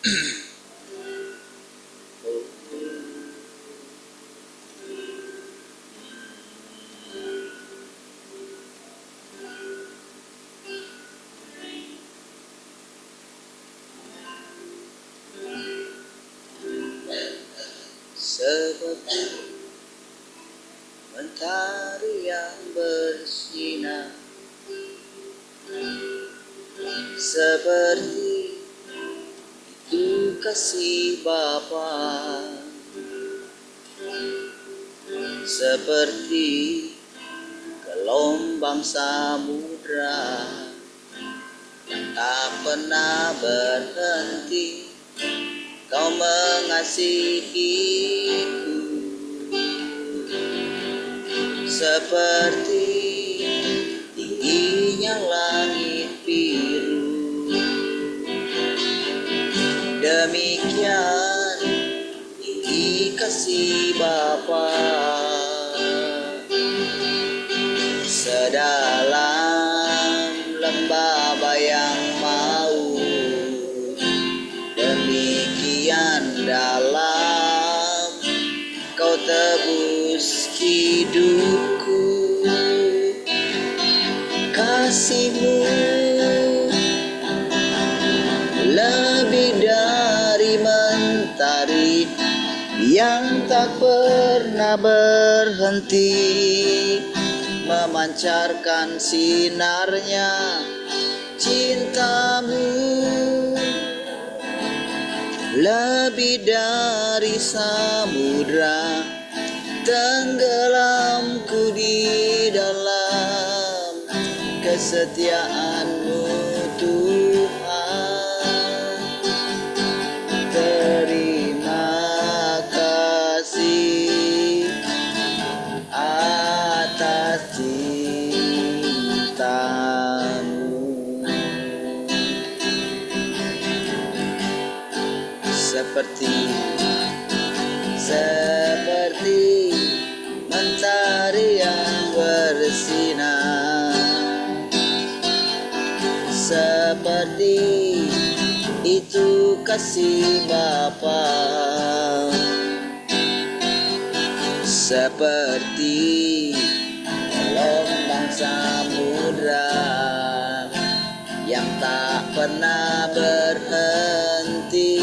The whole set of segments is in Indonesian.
Seperti mentari yang bersinar, seperti itu kasih Bapa, seperti gelombang samudra yang tak pernah berhenti. Kau mengasihiku, seperti tingginya langit biru. Demikian tinggi kasih Bapa, sedalam lembah bayang maut, demikian dalam kau tebus hidupku. Kasihmu lebih dari mentari yang tak pernah berhenti memancarkan sinarnya. Cintamu lebih dari samudra, tenggelamku di dalam kesetiaan-Mu Tuhan. Terima kasih atas cinta-Mu. Seperti mentari yang bersinar, seperti itu kasih Bapa, seperti gelombang samudra yang tak pernah berhenti.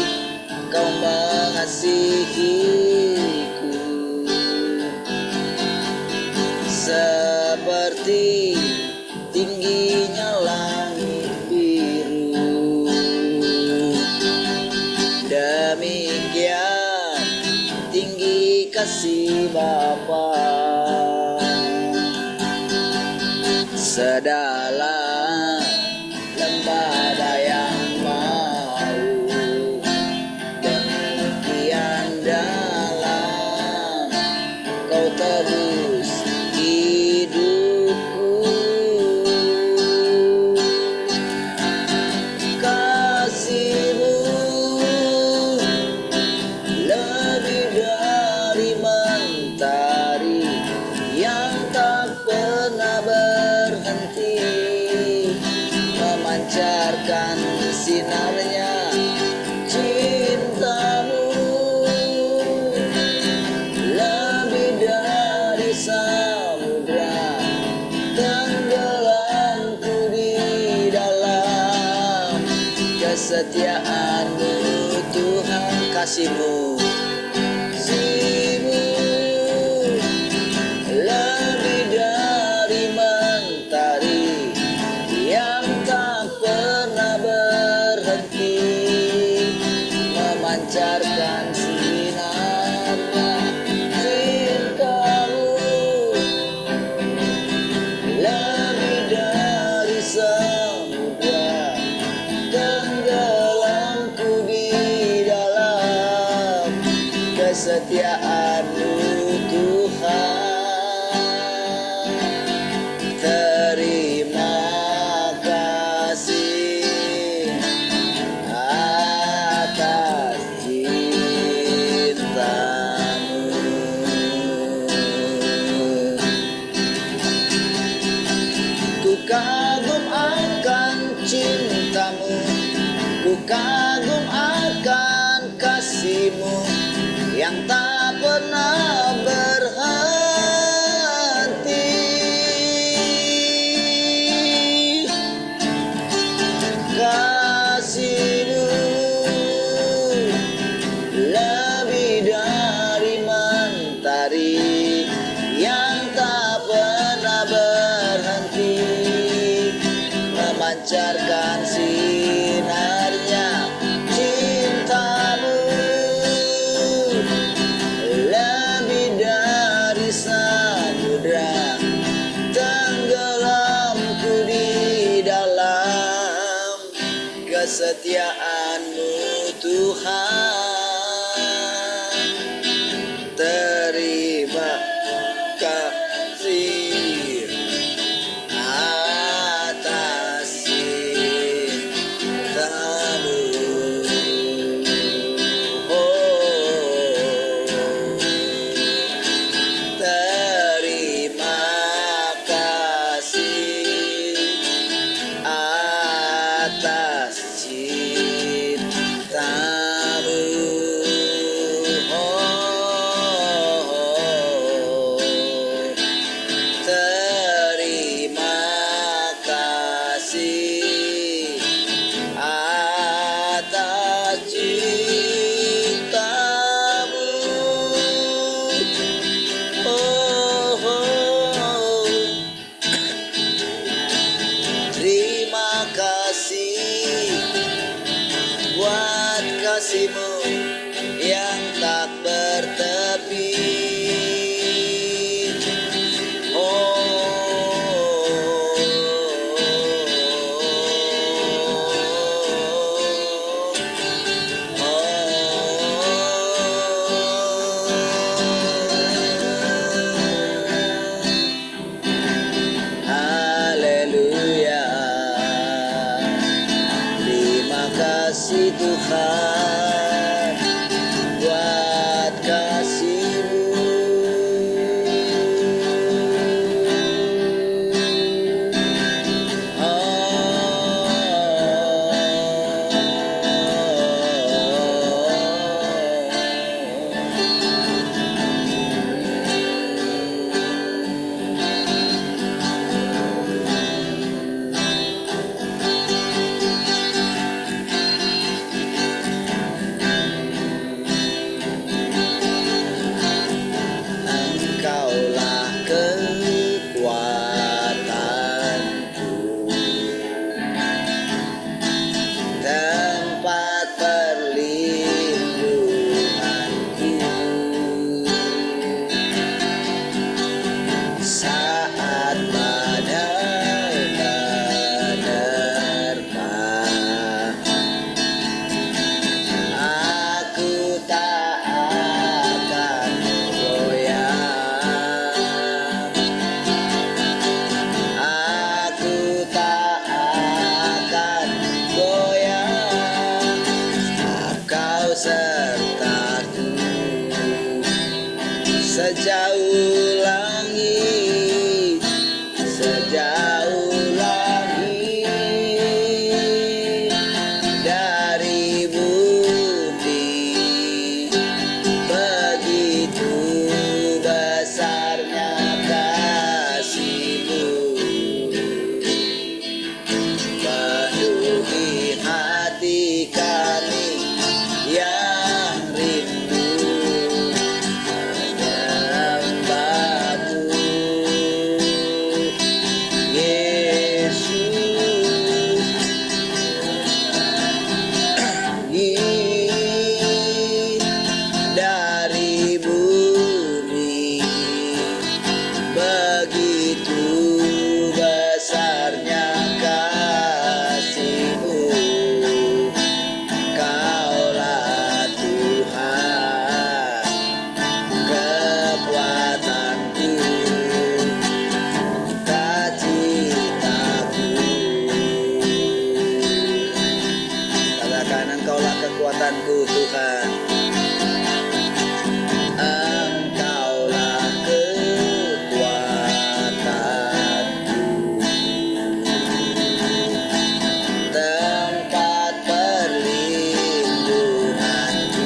Kau mengasihiku, seperti tingginya langit biru. Demikian tinggi kasih Bapa, sedalam lembah bayang maut, demikian dalam kau tebus hidupku. Kasih-Mu lebih dari mentari yang tak pernah berhenti memancarkan sinarnya. Cinta-Mu lebih dari samudra, tenggelamku di dalam kesetiaan-Mu Tuhan. Kasih-Mu lebih dari mentari yang tak pernah berhenti memancarkan sinarnya. Cinta-Mu lebih dari samudra, tenggelamku di dalam kesetiaan-Mu Tuhan. Terima kasih atas cinta-Mu. Ku kagum akan cinta-Mu, ku kagum akan kasih-Mu yang tak pernah berhenti. Kasih-Mu lebih dari mentari yang tak pernah berhenti, memancarkan sinarnya cinta-Mu lebih dari samudra, tenggelamku di dalam kesetiaan-Mu Tuhan. Terima kasih atas cinta-Mu. Terima kasih atas cinta-Mu. Terima kasih atas cinta-Mu. Terima kasih buat kasih-Mu yang tak bertepi. Haleluya. Terima kasih Tuhan buat kasih-Mu. Engkaulah kekuatanku, tempat perlindunganku, saat badai menerpa. Aku tak akan goyah, aku tak akan goyah, Kau sertaku. Sejauh langit, sejauh langit dari bumi, begitu besarnya kasih-Mu, penuhi hati kami yang rindu menyembah-Mu, Yesus. Dari bumi, begitu besarnya kasih-Mu. Kaulah Tuhan, kekuatanku, cita-citaku. Katakan, Engkaulah kekuatanku Tuhan. Engkaulah kekuatanku, tempat perlindunganku,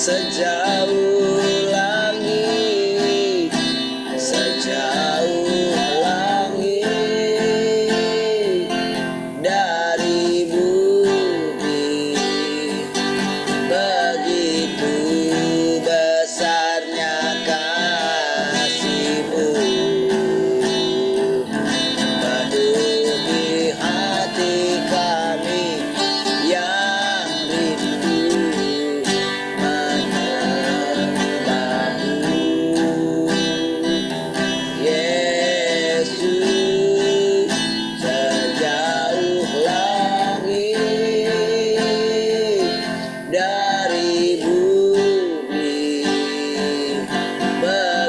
sejauh langit, sejauh langit dari bumi, begitu besarnya kasih-Mu, penuhi hati kami yang rindu menyembah-Mu. Yesus, sejauh langit dari bumi,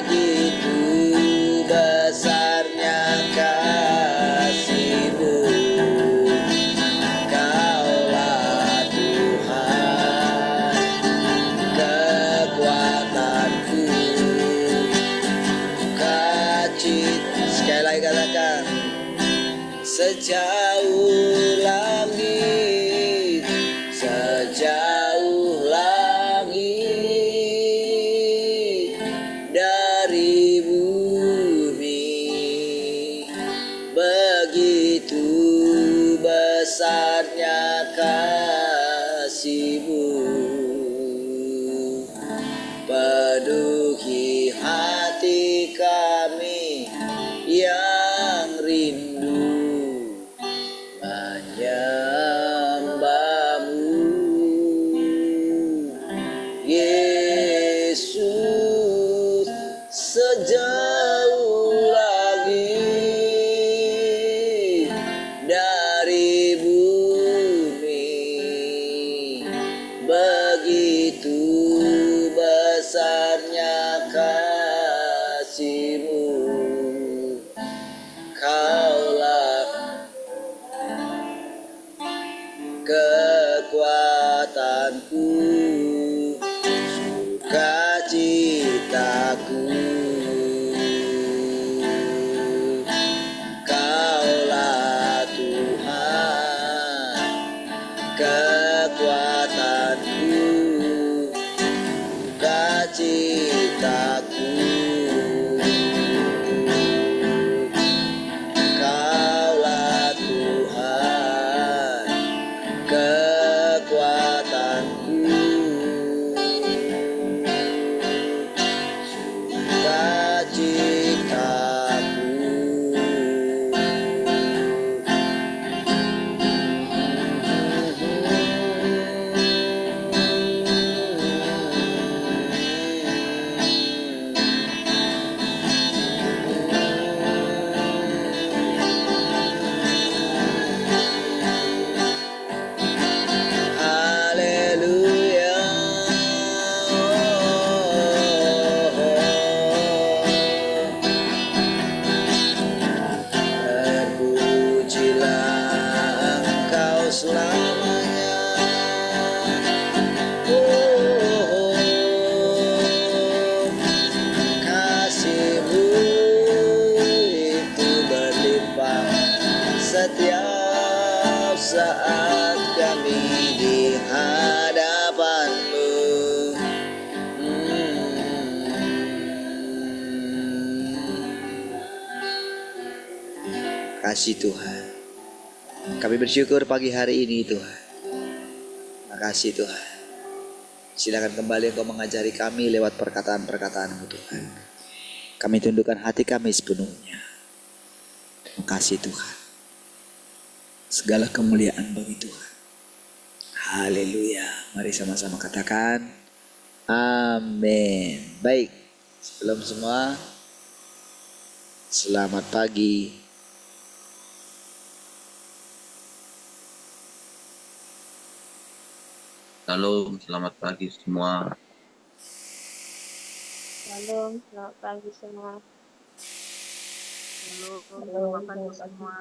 begitu besarnya kasih-Mu. Kaulah Tuhan, kekuatanku, sekali lagi katakan, sejauh langit, sejauh langit dari bumi, begitu besarnya kasih-Mu, penuhi hati kami yang rindu menyembah-Mu. Yesus, sejauh langit dari bumi, begitu besarnya kasih-Mu. Kaulah kekuatanku, sukacitaku. Kaulah Tuhan, kekuatanku, sukacitaku. Kaulah Tuhan, kekuatanku, sukacitaku. Haleluya. Terpujilah Engkau selamanya. Kasih-Mu itu berlimpah setiap saat kami di hadapan-Mu. Kasih Tuhan, kami bersyukur pagi hari ini Tuhan. Makasih Tuhan. Silakan kembali Engkau mengajari kami lewat perkataan-perkataan-Mu Tuhan. Kami tundukkan hati kami sepenuhnya. Terima kasih Tuhan. Segala kemuliaan bagi Tuhan. Haleluya. Mari sama-sama katakan amin. Baik, sebelum semua, selamat pagi. Shalom, selamat pagi semua. Shalom, selamat pagi semua. Halo, selamat pagi semua.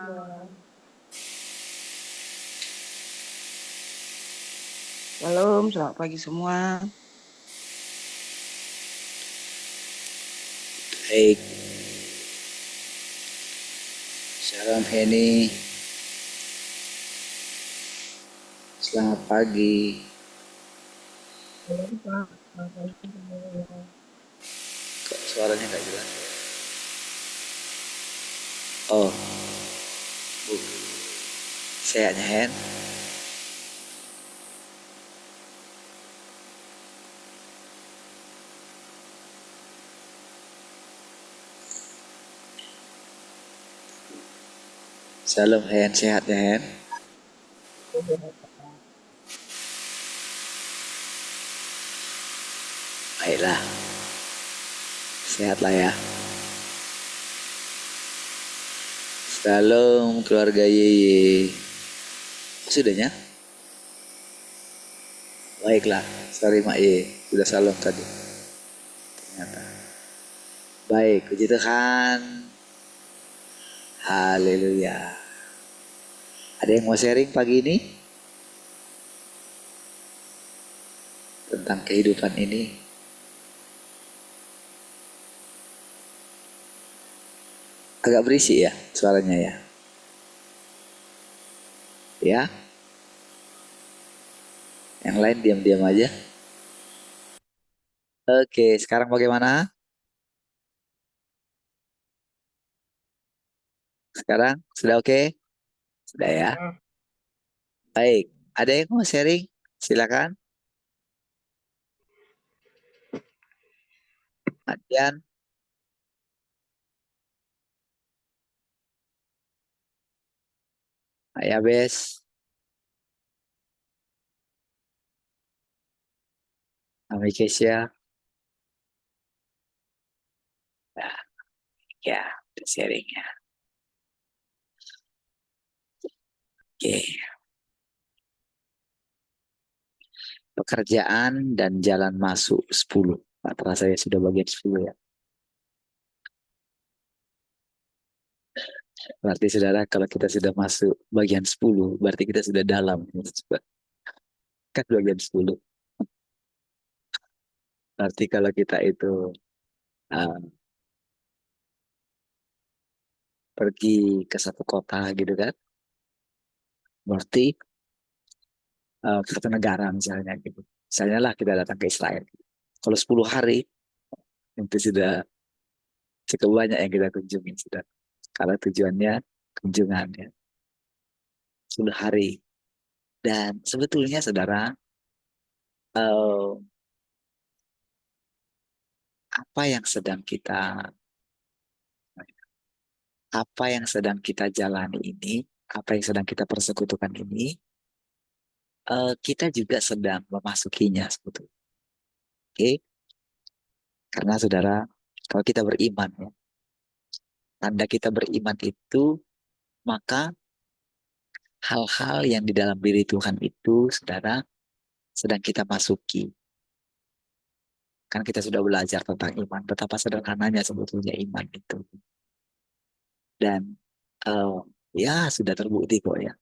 Shalom, selamat pagi semua. Baik. Shalom Henny. Selamat pagi. Shalom, Pak. Kok suaranya nggak jelas? Oh, bu, sehatnya Hen. Salam Hen, sehatnya Hen. Baiklah, sehatlah ya. Salam keluarga Yeye. Sudahnya? Baiklah, sorry Mak Ye, sudah salam tadi. Ternyata. Baik, puji Tuhan. Haleluya. Ada yang mau sharing pagi ini? Tentang kehidupan ini? Agak berisik ya suaranya ya? Ya? Yang lain diam-diam aja. Oke, sekarang bagaimana? Sekarang sudah oke? Sudah ya? Baik. Ada yang mau sharing? Silakan. Adian, Ayah Bes, Ami Kesia. Nah, ya, udah sharing ya. Oke. Pekerjaan dan jalan masuk 10. Pak terasa ya sudah bagian 10 ya. Berarti saudara kalau kita sudah masuk bagian 10, berarti kita sudah dalam. Kan bagian 10. Berarti kalau kita itu uh, pergi ke satu kota gitu kan, berarti ke satu negara misalnya gitu. Misalnya lah kita datang ke Israel. Kalau 10 hari, itu sudah cukup banyak yang kita kunjungi sudah. Kalau tujuannya kunjungannya 10 hari. Dan sebetulnya saudara, eh, apa yang sedang kita apa yang sedang kita jalani ini, apa yang sedang kita persekutukan ini, kita juga sedang memasukinya sebetulnya. Oke, karena saudara, kalau kita beriman ya, tanda kita beriman itu maka hal-hal yang di dalam diri Tuhan itu, saudara, sedang kita masuki. Kan kita sudah belajar tentang iman, betapa sederhananya sebetulnya iman itu. Dan eh, ya sudah terbukti kok ya,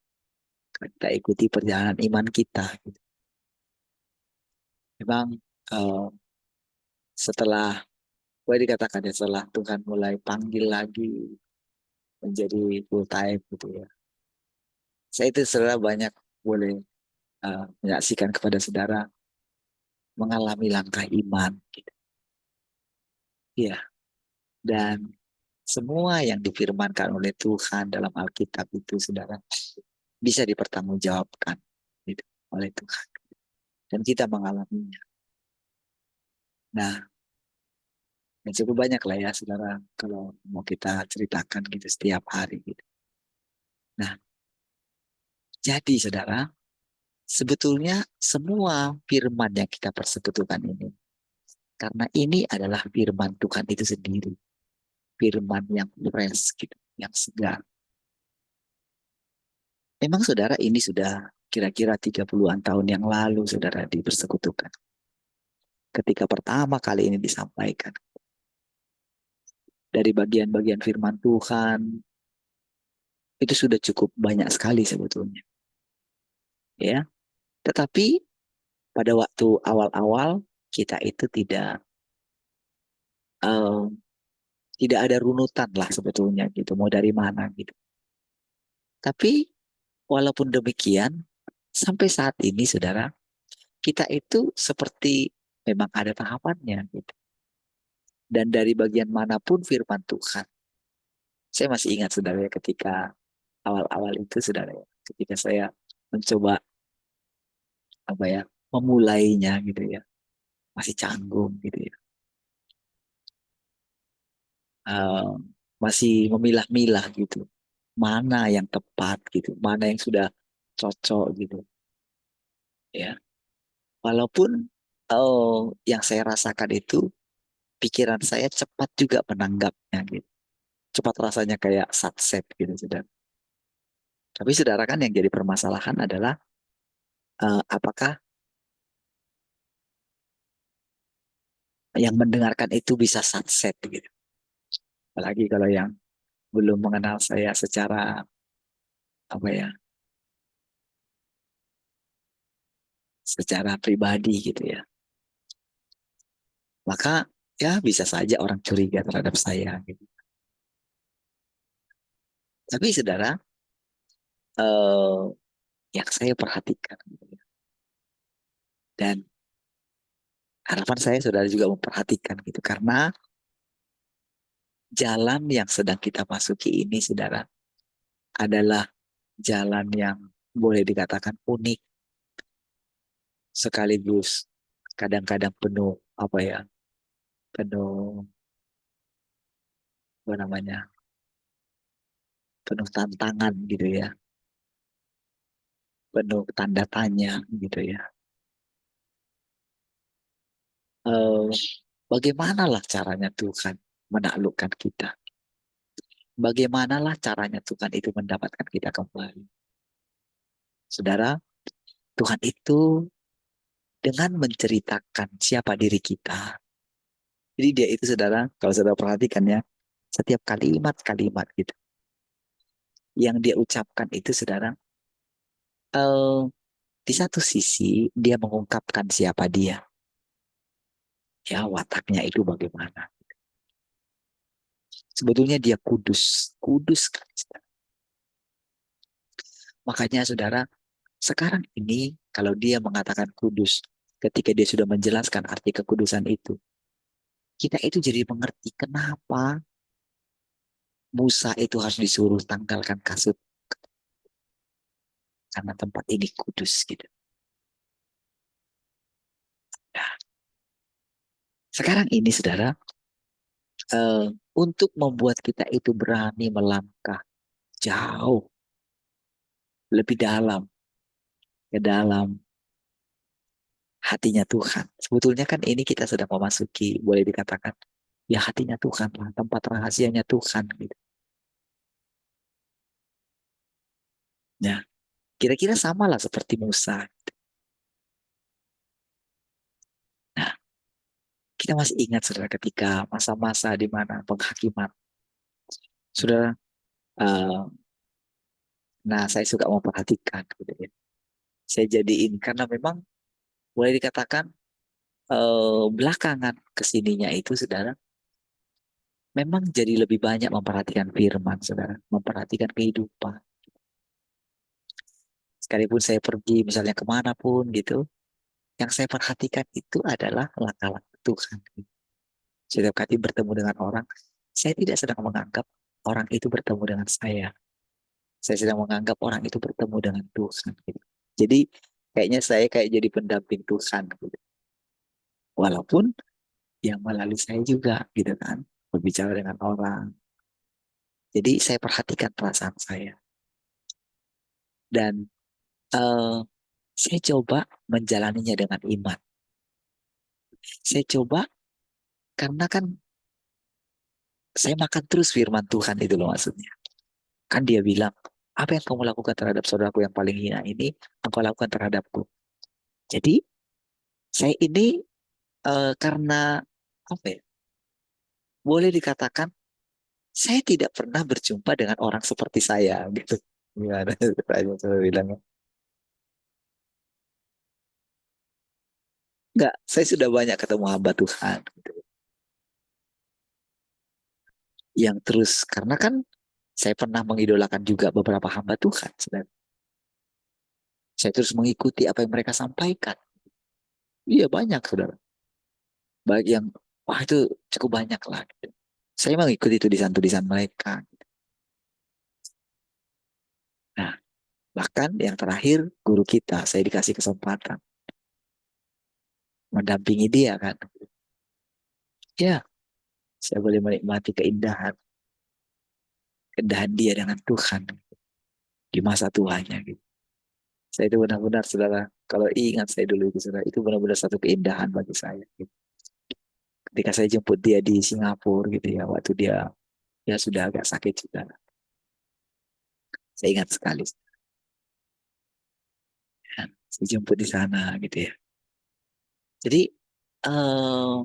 kita ikuti perjalanan iman kita. Gitu. Memang eh, setelah, boleh dikatakan ya, setelah Tuhan mulai panggil lagi menjadi full time gitu ya. Saya itu saudara banyak boleh menyaksikan kepada saudara mengalami langkah iman. Gitu. Iya, dan semua yang difirmankan oleh Tuhan dalam Alkitab itu, saudara, bisa dipertanggungjawabkan gitu, oleh Tuhan. Dan kita mengalaminya. Nah, yang cukup banyak lah ya, saudara, kalau mau kita ceritakan gitu setiap hari. Gitu. Nah, jadi saudara, sebetulnya semua firman yang kita persekutukan ini, karena ini adalah firman Tuhan itu sendiri. Firman yang fresh, gitu, yang segar. Memang saudara ini sudah kira-kira 30-an tahun yang lalu saudara dipersekutukan. Ketika pertama kali ini disampaikan. Dari bagian-bagian firman Tuhan, itu sudah cukup banyak sekali sebetulnya. Ya, tetapi pada waktu awal-awal kita itu eh, tidak ada runutan lah sebetulnya gitu, mau dari mana gitu. Tapi walaupun demikian, sampai saat ini saudara, kita itu seperti Memang ada tahapannya gitu. Dan dari bagian manapun firman Tuhan. Saya masih ingat saudara ya, ketika awal-awal itu saudara ya, ketika saya mencoba apa ya, memulainya gitu ya, masih canggung gitu ya. Eh, Masih memilah-milah gitu. Mana yang tepat gitu, mana yang sudah cocok gitu ya. Walaupun yang saya rasakan itu pikiran saya cepat juga menanggapnya gitu. Cepat rasanya kayak satset gitu saudara. Tapi saudara kan yang jadi permasalahan adalah apakah yang mendengarkan itu bisa satset gitu. Apalagi kalau yang belum mengenal saya secara apa ya, secara pribadi gitu ya. Maka ya bisa saja orang curiga terhadap saya gitu. Tapi saudara, eh, yang saya perhatikan gitu ya, dan harapan saya saudara juga memperhatikan gitu, karena jalan yang sedang kita masuki ini saudara adalah jalan yang boleh dikatakan unik, sekaligus kadang-kadang penuh apa ya, penuh apa namanya, penuh tantangan gitu ya, penuh tanda tanya gitu ya. Eh, Bagaimanalah caranya Tuhan menaklukkan kita? Bagaimanalah caranya Tuhan itu mendapatkan kita kembali? Saudara, Tuhan itu dengan menceritakan siapa diri kita. Jadi dia itu saudara, kalau saudara perhatikan ya, setiap kalimat-kalimat gitu yang dia ucapkan itu saudara, eh, di satu sisi dia mengungkapkan siapa dia. Ya, wataknya itu bagaimana. Sebetulnya dia kudus, kudus kan. Makanya saudara, sekarang ini kalau dia mengatakan kudus, ketika dia sudah menjelaskan arti kekudusan itu, kita itu jadi mengerti kenapa Musa itu harus disuruh tanggalkan kasut karena tempat ini kudus gitu. Nah, sekarang ini saudara, eh, untuk membuat kita itu berani melangkah jauh lebih dalam ke dalam hatinya Tuhan. Sebetulnya kan ini kita sedang memasuki, boleh dikatakan, ya hatinya Tuhan lah, tempat rahasianya Tuhan gitu. Ya, kira-kira sama lah seperti Musa. Nah, kita masih ingat saudara ketika masa-masa di mana penghakiman. Saudara, eh, nah saya suka memperhatikan gitu ya. Saya jadiin karena memang boleh dikatakan belakangan kesininya itu saudara, memang jadi lebih banyak memperhatikan firman saudara, memperhatikan kehidupan. Sekalipun saya pergi misalnya kemanapun gitu, yang saya perhatikan itu adalah langkah-langkah Tuhan. Setiap kali bertemu dengan orang, saya tidak sedang menganggap orang itu bertemu dengan saya. Saya sedang menganggap orang itu bertemu dengan Tuhan. Gitu. Jadi kayaknya saya kayak jadi pendamping Tuhan. Gitu. Walaupun yang melalui saya juga gitu kan. Berbicara dengan orang. Jadi saya perhatikan perasaan saya. Dan eh, saya coba menjalaninya dengan iman. Saya coba karena kan saya makan terus firman Tuhan itu loh maksudnya. Kan dia bilang, apa yang kamu lakukan terhadap saudaraku yang paling hina ini, engkau lakukan terhadapku. Jadi saya ini karena apa ya? Boleh dikatakan saya tidak pernah berjumpa dengan orang seperti saya gitu. Gimana? Saya bilang enggak. Saya sudah banyak ketemu hamba Tuhan gitu. Yang terus karena kan saya pernah mengidolakan juga beberapa hamba Tuhan. Saya terus mengikuti apa yang mereka sampaikan. Iya banyak saudara. baik yang wah itu cukup banyak lah gitu. Saya mengikuti tulisan-tulisan mereka. Nah, bahkan yang terakhir guru kita, saya dikasih kesempatan mendampingi dia kan. Ya, saya boleh menikmati keindahan dia dengan Tuhan di masa tuanya gitu. Saya itu benar-benar saudara, kalau ingat saya dulu itu saudara, itu benar-benar satu keindahan bagi saya. Gitu. Ketika saya jemput dia di Singapura gitu ya, waktu dia sudah agak sakit juga. Saya ingat sekali. Ya, saya jemput di sana gitu ya. Jadi eh,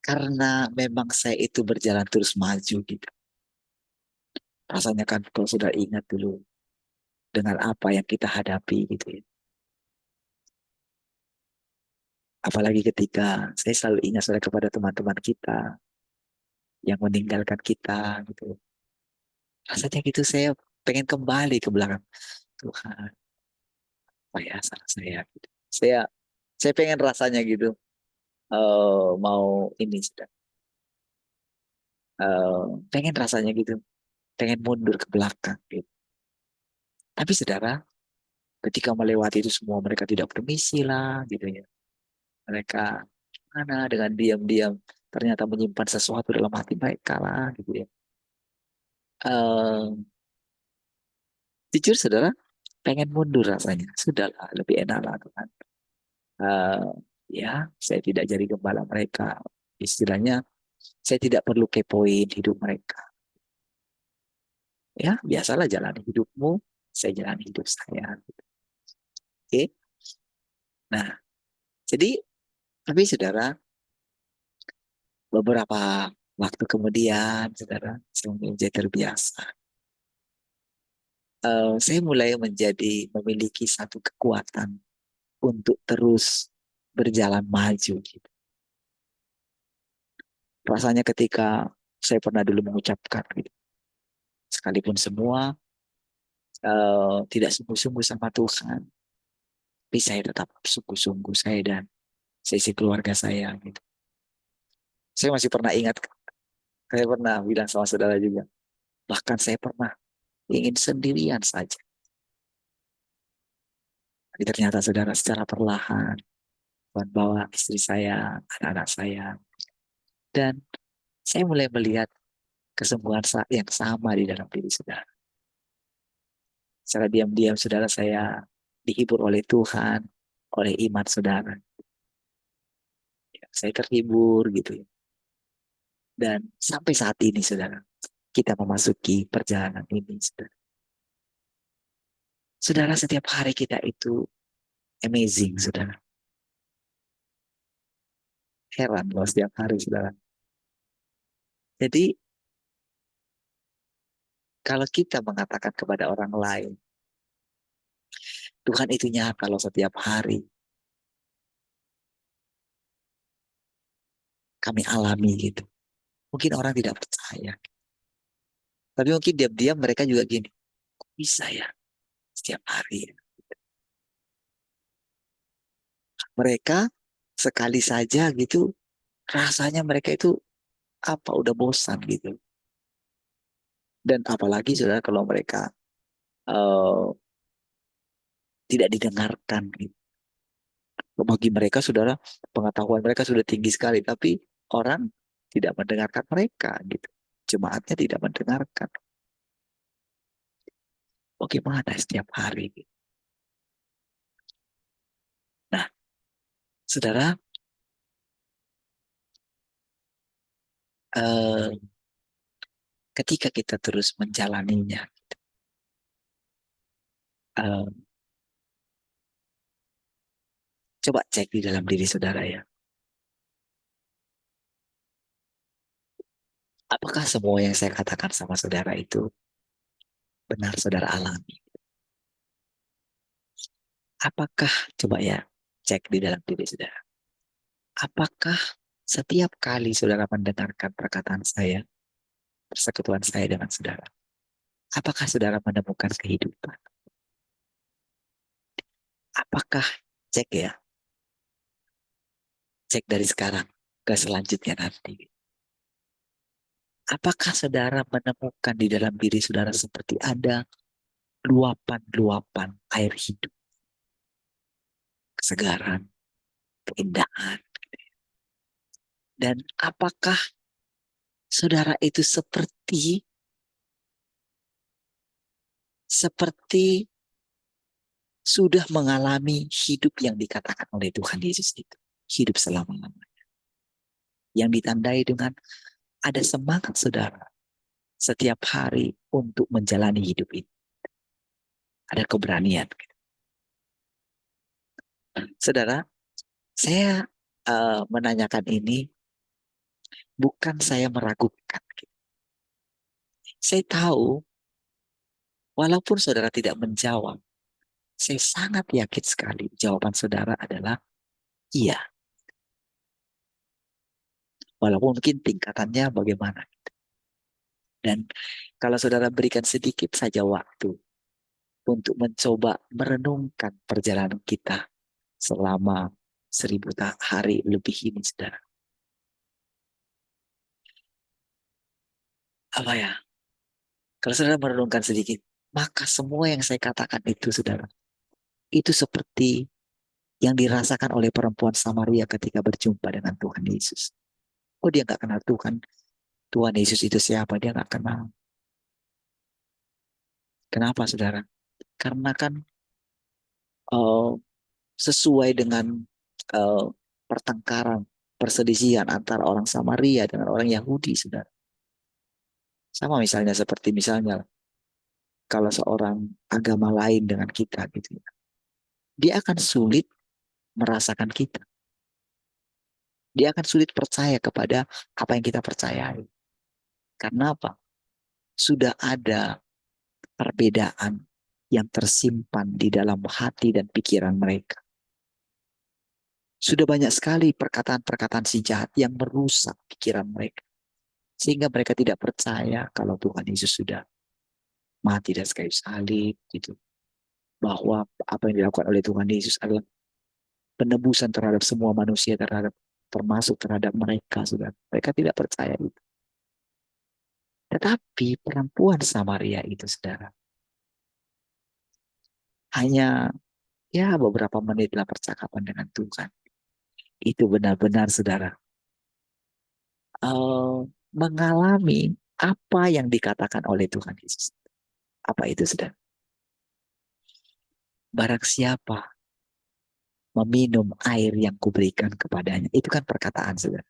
karena memang saya itu berjalan terus maju gitu. Rasanya kan kalau sudah ingat dulu dengan apa yang kita hadapi gitu ya. Apalagi ketika saya selalu ingat saudara kepada teman-teman kita yang meninggalkan kita gitu. Rasanya gitu saya pengen kembali ke belakang. Tuhan, apa ya salah saya gitu. Saya pengen rasanya gitu. Mau ini sudah. Pengen rasanya gitu. Pengen mundur ke belakang gitu. Tapi saudara, ketika melewati itu semua mereka tidak permisi lah gitu ya. Mereka mana dengan diam-diam ternyata menyimpan sesuatu dalam hati mereka lah gitu ya. Eh, jujur saudara, pengen mundur rasanya. Sudahlah, lebih enak lah Tuhan. Eh, ya, saya tidak jadi gembala mereka. Istilahnya, saya tidak perlu kepoin hidup mereka. Ya, biasalah jalan hidupmu, saya jalan hidup saya. Oke. Nah, jadi tapi saudara, beberapa waktu kemudian, saudara, saya menjadi terbiasa. Saya mulai memiliki satu kekuatan untuk terus berjalan maju. Gitu. Rasanya ketika saya pernah dulu mengucapkan, gitu, sekalipun semua tidak sungguh-sungguh sama Tuhan, tapi saya tetap sungguh-sungguh saya dan sisi keluarga saya. Gitu. Saya masih pernah ingat, saya pernah bilang sama saudara juga, bahkan saya pernah ingin sendirian saja. Tapi ternyata saudara secara perlahan, Tuhan bawa istri saya, anak-anak saya, dan saya mulai melihat kesembuhan yang sama di dalam diri saudara. Secara diam-diam saudara saya dihibur oleh Tuhan, oleh iman saudara. Ya, saya terhibur gitu ya. Dan sampai saat ini saudara, kita memasuki perjalanan ini saudara. Saudara setiap hari kita itu amazing saudara. Heran loh setiap hari saudara. Jadi kalau kita mengatakan kepada orang lain, Tuhan itu nyata loh setiap hari. Kami alami gitu. Mungkin orang tidak percaya. Tapi mungkin diam-diam mereka juga gini. Kok bisa ya setiap hari. Mereka sekali saja gitu. Rasanya mereka itu apa udah bosan gitu. Dan apalagi saudara kalau mereka uh, tidak didengarkan gitu. Bagi mereka saudara pengetahuan mereka sudah tinggi sekali. Tapi orang tidak mendengarkan mereka gitu. Jemaatnya tidak mendengarkan. Bagaimana setiap hari gitu. Nah, saudara, eh, ketika kita terus menjalaninya, eh, coba cek di dalam diri saudara ya. Apakah semua yang saya katakan sama saudara itu benar saudara alami? Apakah, coba ya, cek di dalam diri saudara. Apakah setiap kali saudara mendengarkan perkataan saya, persekutuan saya dengan saudara, apakah saudara menemukan kehidupan? Apakah, cek ya, Cek dari sekarang ke selanjutnya nanti. Apakah saudara menemukan di dalam diri saudara seperti ada luapan-luapan air hidup, kesegaran, keindahan? Dan apakah saudara itu seperti sudah mengalami hidup yang dikatakan oleh Tuhan Yesus itu? Hidup selama-lamanya. Yang ditandai dengan ada semangat saudara setiap hari untuk menjalani hidup ini. Ada keberanian. Saudara, saya menanyakan ini bukan saya meragukan. Saya tahu walaupun saudara tidak menjawab, saya sangat yakin sekali jawaban saudara adalah iya. Walaupun mungkin tingkatannya bagaimana. Dan kalau saudara berikan sedikit saja waktu untuk mencoba merenungkan perjalanan kita selama 1000 hari lebih ini, saudara. Apa ya? Kalau saudara merenungkan sedikit, maka semua yang saya katakan itu, saudara, itu seperti yang dirasakan oleh perempuan Samaria ketika berjumpa dengan Tuhan Yesus. Oh, dia nggak kenal Tuhan. Tuhan Yesus itu siapa? Dia nggak kenal. Kenapa, saudara? Karena kan uh, sesuai dengan uh, pertengkaran, perselisihan antara orang Samaria dengan orang Yahudi, saudara. Sama misalnya seperti misalnya kalau seorang agama lain dengan kita gitu ya. Dia akan sulit merasakan kita. Dia akan sulit percaya kepada apa yang kita percayai. Karena apa? Sudah ada perbedaan yang tersimpan di dalam hati dan pikiran mereka. Sudah banyak sekali perkataan-perkataan si jahat yang merusak pikiran mereka. Sehingga mereka tidak percaya kalau Tuhan Yesus sudah mati dan kayu salib gitu. Bahwa apa yang dilakukan oleh Tuhan Yesus adalah penebusan terhadap semua manusia, termasuk terhadap mereka, saudara. Mereka tidak percaya itu. Tetapi perempuan Samaria itu, saudara, hanya ya beberapa menitlah percakapan dengan Tuhan. Itu benar-benar, saudara, uh, mengalami apa yang dikatakan oleh Tuhan Yesus. Apa itu, saudara? Barang siapa meminum air yang kuberikan kepadanya. Itu kan perkataan, saudara.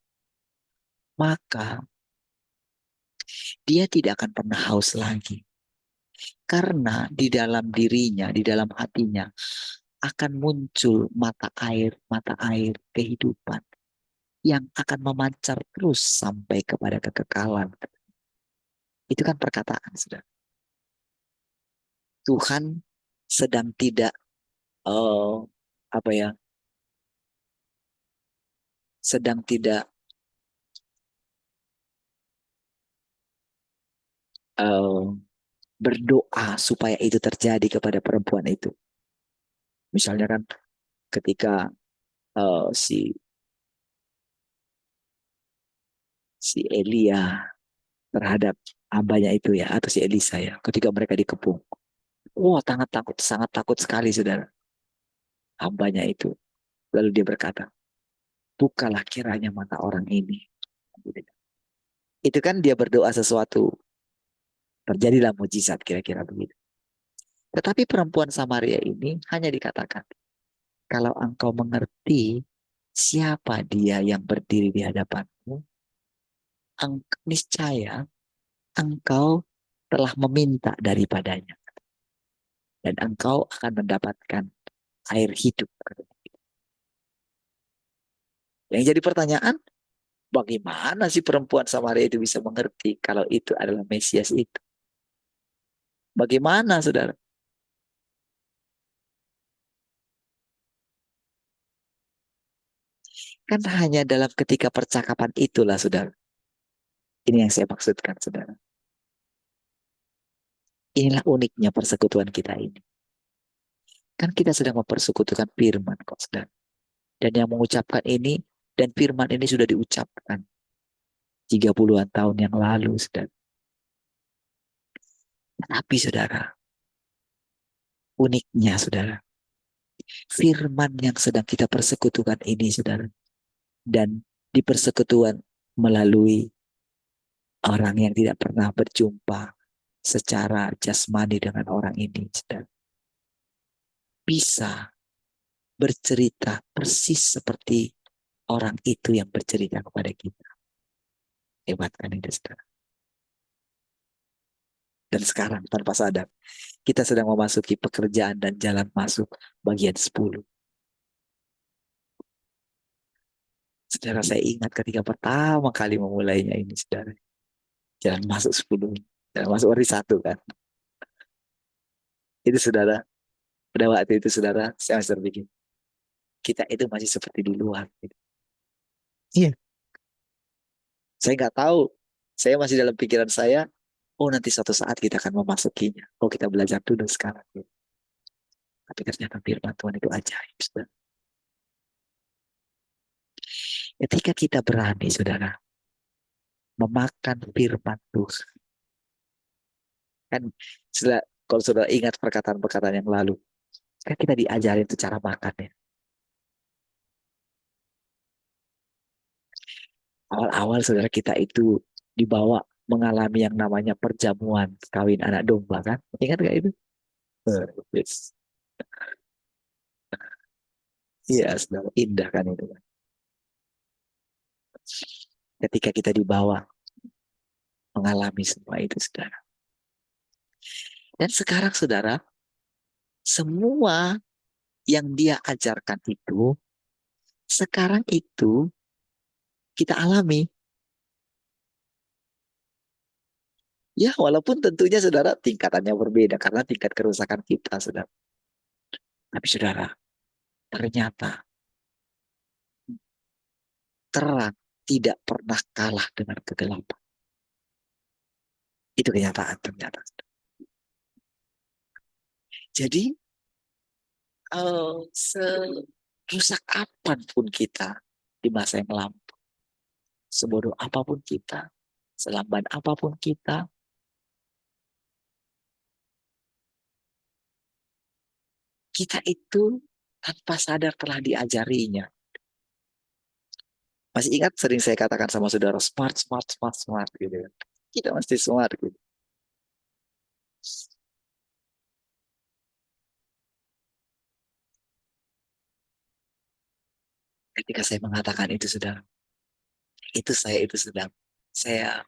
Maka dia tidak akan pernah haus lagi. Karena di dalam dirinya, di dalam hatinya, akan muncul mata air kehidupan yang akan memancar terus sampai kepada kekekalan. Itu kan perkataan, saudara. Tuhan sedang tidak apa ya? Sedang tidak uh, berdoa supaya itu terjadi kepada perempuan itu. Misalnya kan ketika si Elia terhadap hambanya itu ya, atau si Elisa ya, ketika mereka dikepung. Wah, sangat takut sekali, saudara. Hambanya itu. Lalu dia berkata, bukalah kiranya mata orang ini. Itu kan dia berdoa sesuatu. Terjadilah mujizat, kira-kira begitu. Tetapi perempuan Samaria ini hanya dikatakan, kalau engkau mengerti siapa dia yang berdiri di hadapanmu, niscaya engkau telah meminta daripadanya. Dan engkau akan mendapatkan air hidup. Yang jadi pertanyaan, bagaimana sih perempuan Samaria itu bisa mengerti kalau itu adalah Mesias itu? Bagaimana, saudara? Kan hanya dalam ketika percakapan itulah, saudara. Ini yang saya maksudkan, saudara. Inilah uniknya persekutuan kita ini. Kan kita sedang mempersekutukan firman kok, saudara. Dan yang mengucapkan ini Dan firman ini sudah diucapkan 30-an tahun yang lalu, saudara. Tapi saudara, uniknya saudara, firman yang sedang kita persekutukan ini saudara, dan di persekutuan melalui orang yang tidak pernah berjumpa secara jasmani dengan orang ini, saudara, bisa bercerita persis seperti orang itu yang bercerita kepada kita. Hebat kan itu, saudara? Dan sekarang tanpa sadar, kita sedang memasuki pekerjaan dan jalan masuk bagian 10. Saudara, saya ingat ketika pertama kali memulainya ini, saudara. Jalan masuk 10. Jalan masuk hari 1 kan. Itu saudara, pada waktu itu saudara, saya masih berpikir, kita itu masih seperti di luar. Gitu. Iya. Saya nggak tahu. Saya masih dalam pikiran saya, oh nanti suatu saat kita akan memasukinya. Oh kita belajar dulu sekarang. Gitu. Tapi ternyata firman Tuhan itu ajaib, saudara. Ketika kita berani, saudara, memakan firman Tuhan. Kan, kalau saudara ingat perkataan-perkataan yang lalu, kan kita diajarin itu cara makannya. Awal-awal saudara kita itu dibawa mengalami yang namanya perjamuan kawin anak domba kan? Ingat gak itu? Yes. Iya, saudara, indah kan itu kan. Ketika kita dibawa mengalami semua itu, saudara. Dan sekarang, saudara, semua yang dia ajarkan itu, sekarang itu kita alami. Ya, walaupun tentunya, saudara, tingkatannya berbeda karena tingkat kerusakan kita, saudara. Tapi, saudara, ternyata terang tidak pernah kalah dengan kegelapan. Itu kenyataan ternyata. Jadi, serusak apapun kita di masa yang lampau, sebodoh apapun kita, selamban apapun kita itu tanpa sadar telah diajarinya. Masih ingat sering saya katakan sama saudara, smart, smart, smart, smart gitu. Kita mesti smart gitu. Ketika saya mengatakan itu, saudara, itu sedang saya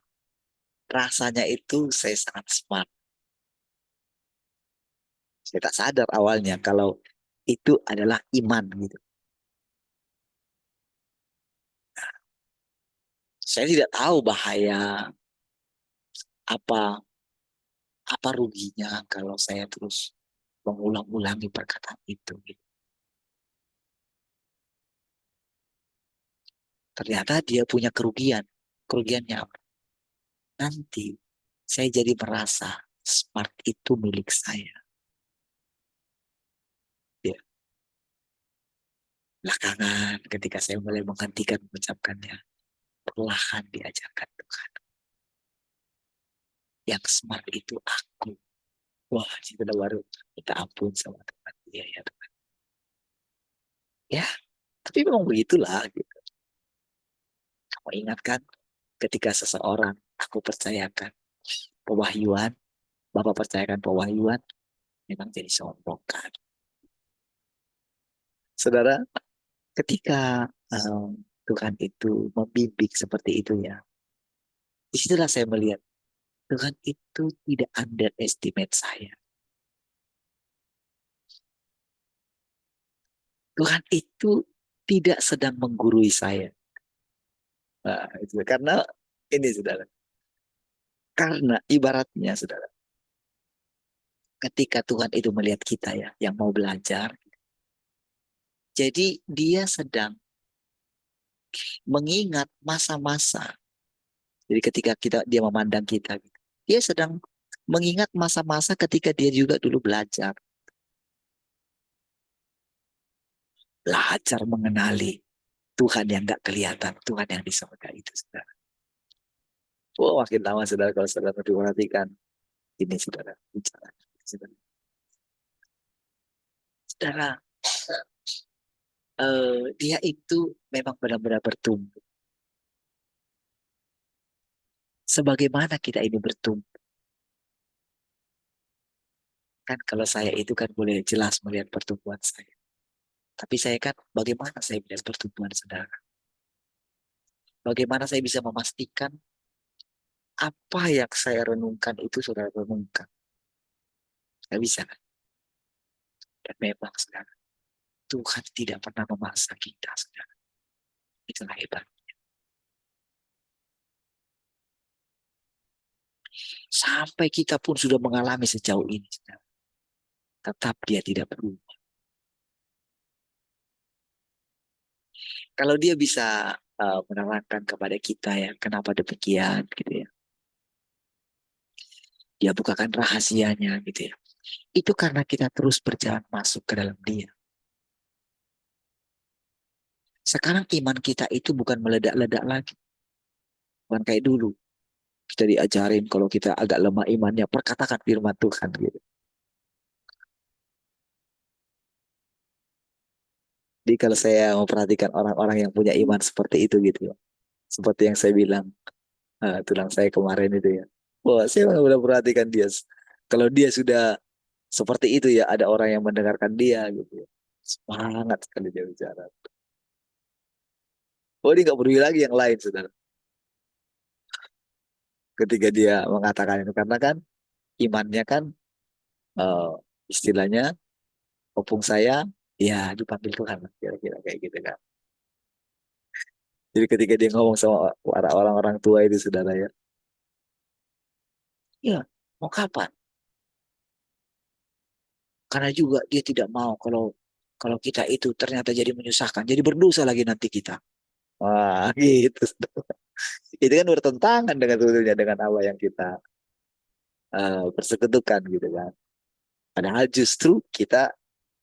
rasanya itu saya sangat smart. Saya tak sadar awalnya kalau itu adalah iman gitu. Saya tidak tahu bahaya apa apa ruginya kalau saya terus mengulang-ulangi perkataan itu. Gitu. Ternyata dia punya kerugian. Kerugiannya apa? Nanti saya jadi merasa smart itu milik saya. Ya. Belakangan ketika saya mulai menghentikan mengucapkannya, perlahan diajarkan Tuhan. Yang smart itu aku. Wah, sudah baru minta ampun sama Tuhan. Iya ya Tuhan. Ya, tapi memang begitulah. Gitu. Kamu ingatkan ketika seseorang aku percayakan pewahyuan, Bapak percayakan pewahyuan, memang jadi sombong kan. Saudara, ketika Tuhan itu membimbing seperti itu ya, disitulah saya melihat Tuhan itu tidak underestimate saya. Tuhan itu tidak sedang menggurui saya. Nah, itu. Karena ini saudara, karena ibaratnya saudara, ketika Tuhan itu melihat kita ya, yang mau belajar, jadi dia sedang mengingat masa-masa. Jadi ketika dia memandang kita, dia sedang mengingat masa-masa ketika dia juga dulu belajar. Belajar mengenali Tuhan yang nggak kelihatan, Tuhan yang di surga itu, saudara. Oh, makin lama, saudara, kalau saudara perhatikan ini, saudara, bicara, saudara. Saudara, dia itu memang benar-benar bertumbuh. Sebagaimana kita ini bertumbuh. Kan kalau saya itu kan boleh jelas melihat pertumbuhan saya. Tapi saya kan bagaimana saya melihat pertumbuhan saudara? Bagaimana saya bisa memastikan apa yang saya renungkan itu saudara renungkan? Nggak bisa kan? Dan memang saudara, Tuhan tidak pernah memaksa kita, saudara. Itulah hebat. Sampai kita pun sudah mengalami sejauh ini, saudara. Tetap dia tidak berubah. Kalau dia bisa menerangkan kepada kita ya, kenapa demikian gitu ya. Dia bukakan rahasianya gitu ya. Itu karena kita terus berjalan masuk ke dalam dia. Sekarang iman kita itu bukan meledak-ledak lagi. Bukan kayak dulu. Kita diajarin kalau kita agak lemah imannya, perkatakan firman Tuhan gitu. Jadi kalau saya memperhatikan orang-orang yang punya iman seperti itu gitu ya. Seperti yang saya bilang, tulang saya kemarin itu ya. Wah, saya benar-benar perhatikan dia. Kalau dia sudah seperti itu ya, ada orang yang mendengarkan dia gitu ya. Semangat sekali dia bicara. Oh, dia nggak peduli lagi yang lain, saudara. Ketika dia mengatakan itu, karena kan imannya kan eh, istilahnya opung saya ya dipanggil Tuhan lah, kira-kira kayak gitu kan. Jadi ketika dia ngomong sama para orang-orang tua itu, saudara ya, ya mau kapan? Karena juga dia tidak mau kalau kalau kita itu ternyata jadi menyusahkan, jadi berdosa lagi nanti kita. Wah, gitu. Itu kan bertentangan dengan sebetulnya dengan apa yang kita persekutukan gitu kan. Padahal justru kita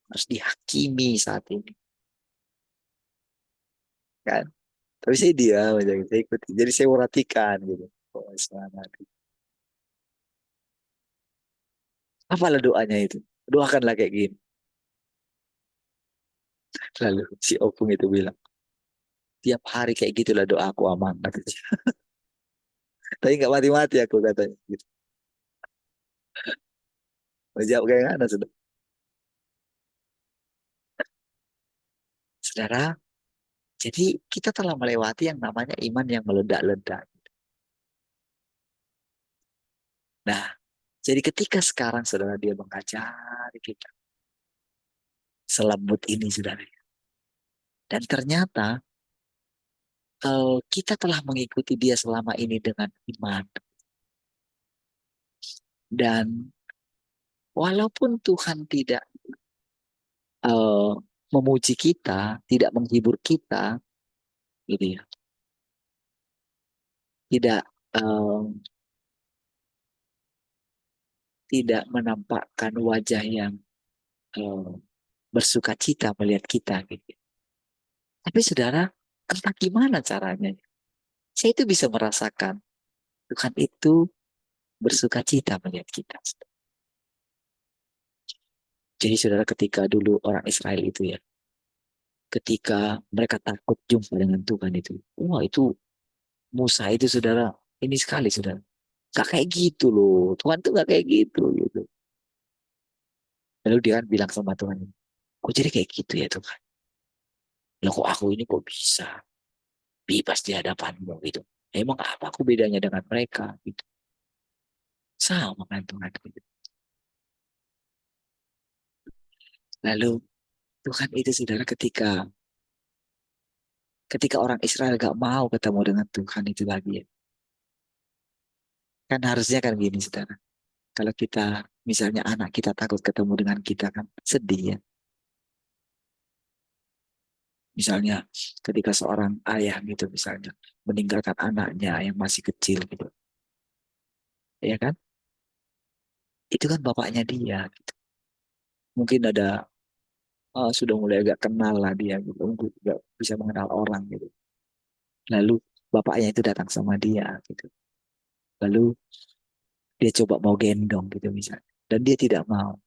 harus dihakimi saat ini kan. Tapi saya diam aja gitu, saya ikuti. Jadi saya perhatikan gitu. Oh, semangat. Apalah doanya itu? Doakanlah kayak gini. Lalu si Opung itu bilang, tiap hari kayak gitulah doaku aman. Tapi nggak mati-mati aku katanya. Gitu. Mau jawab kayak mana sudah? Saudara, jadi kita telah melewati yang namanya iman yang meledak-ledak. Nah, jadi ketika sekarang saudara dia mengajari kita selembut ini saudara. Dan ternyata kita telah mengikuti dia selama ini dengan iman. Dan walaupun Tuhan tidak eh, memuji kita, tidak menghibur kita, gitu ya, tidak eh, tidak menampakkan wajah yang eh, bersuka cita melihat kita, gitu. Tapi saudara, entah gimana caranya, saya itu bisa merasakan Tuhan itu bersuka cita melihat kita. Jadi saudara, ketika dulu orang Israel itu ya, ketika mereka takut jumpa dengan Tuhan itu, wah itu Musa itu saudara, ini sekali saudara, gak kayak gitu loh, Tuhan tuh gak kayak gitu gitu. Lalu dia kan bilang sama Tuhan, kok jadi kayak gitu ya Tuhan? Loh kok aku ini kok bisa bebas di hadapanmu gitu? Emang apa aku bedanya dengan mereka gitu? Sama kan Tuhan gitu. Lalu Tuhan itu saudara, ketika ketika orang Israel gak mau ketemu dengan Tuhan itu lagi ya. Kan harusnya kan gini saudara. Kalau kita misalnya anak kita takut ketemu dengan kita kan sedih ya. Misalnya ketika seorang ayah gitu misalnya meninggalkan anaknya yang masih kecil gitu. Ya kan? Itu kan bapaknya dia gitu. Mungkin ada sudah mulai agak kenal lah dia gitu, nggak bisa mengenal orang gitu. Lalu bapaknya itu datang sama dia gitu. Lalu dia coba mau gendong gitu misalnya, dan dia tidak mau,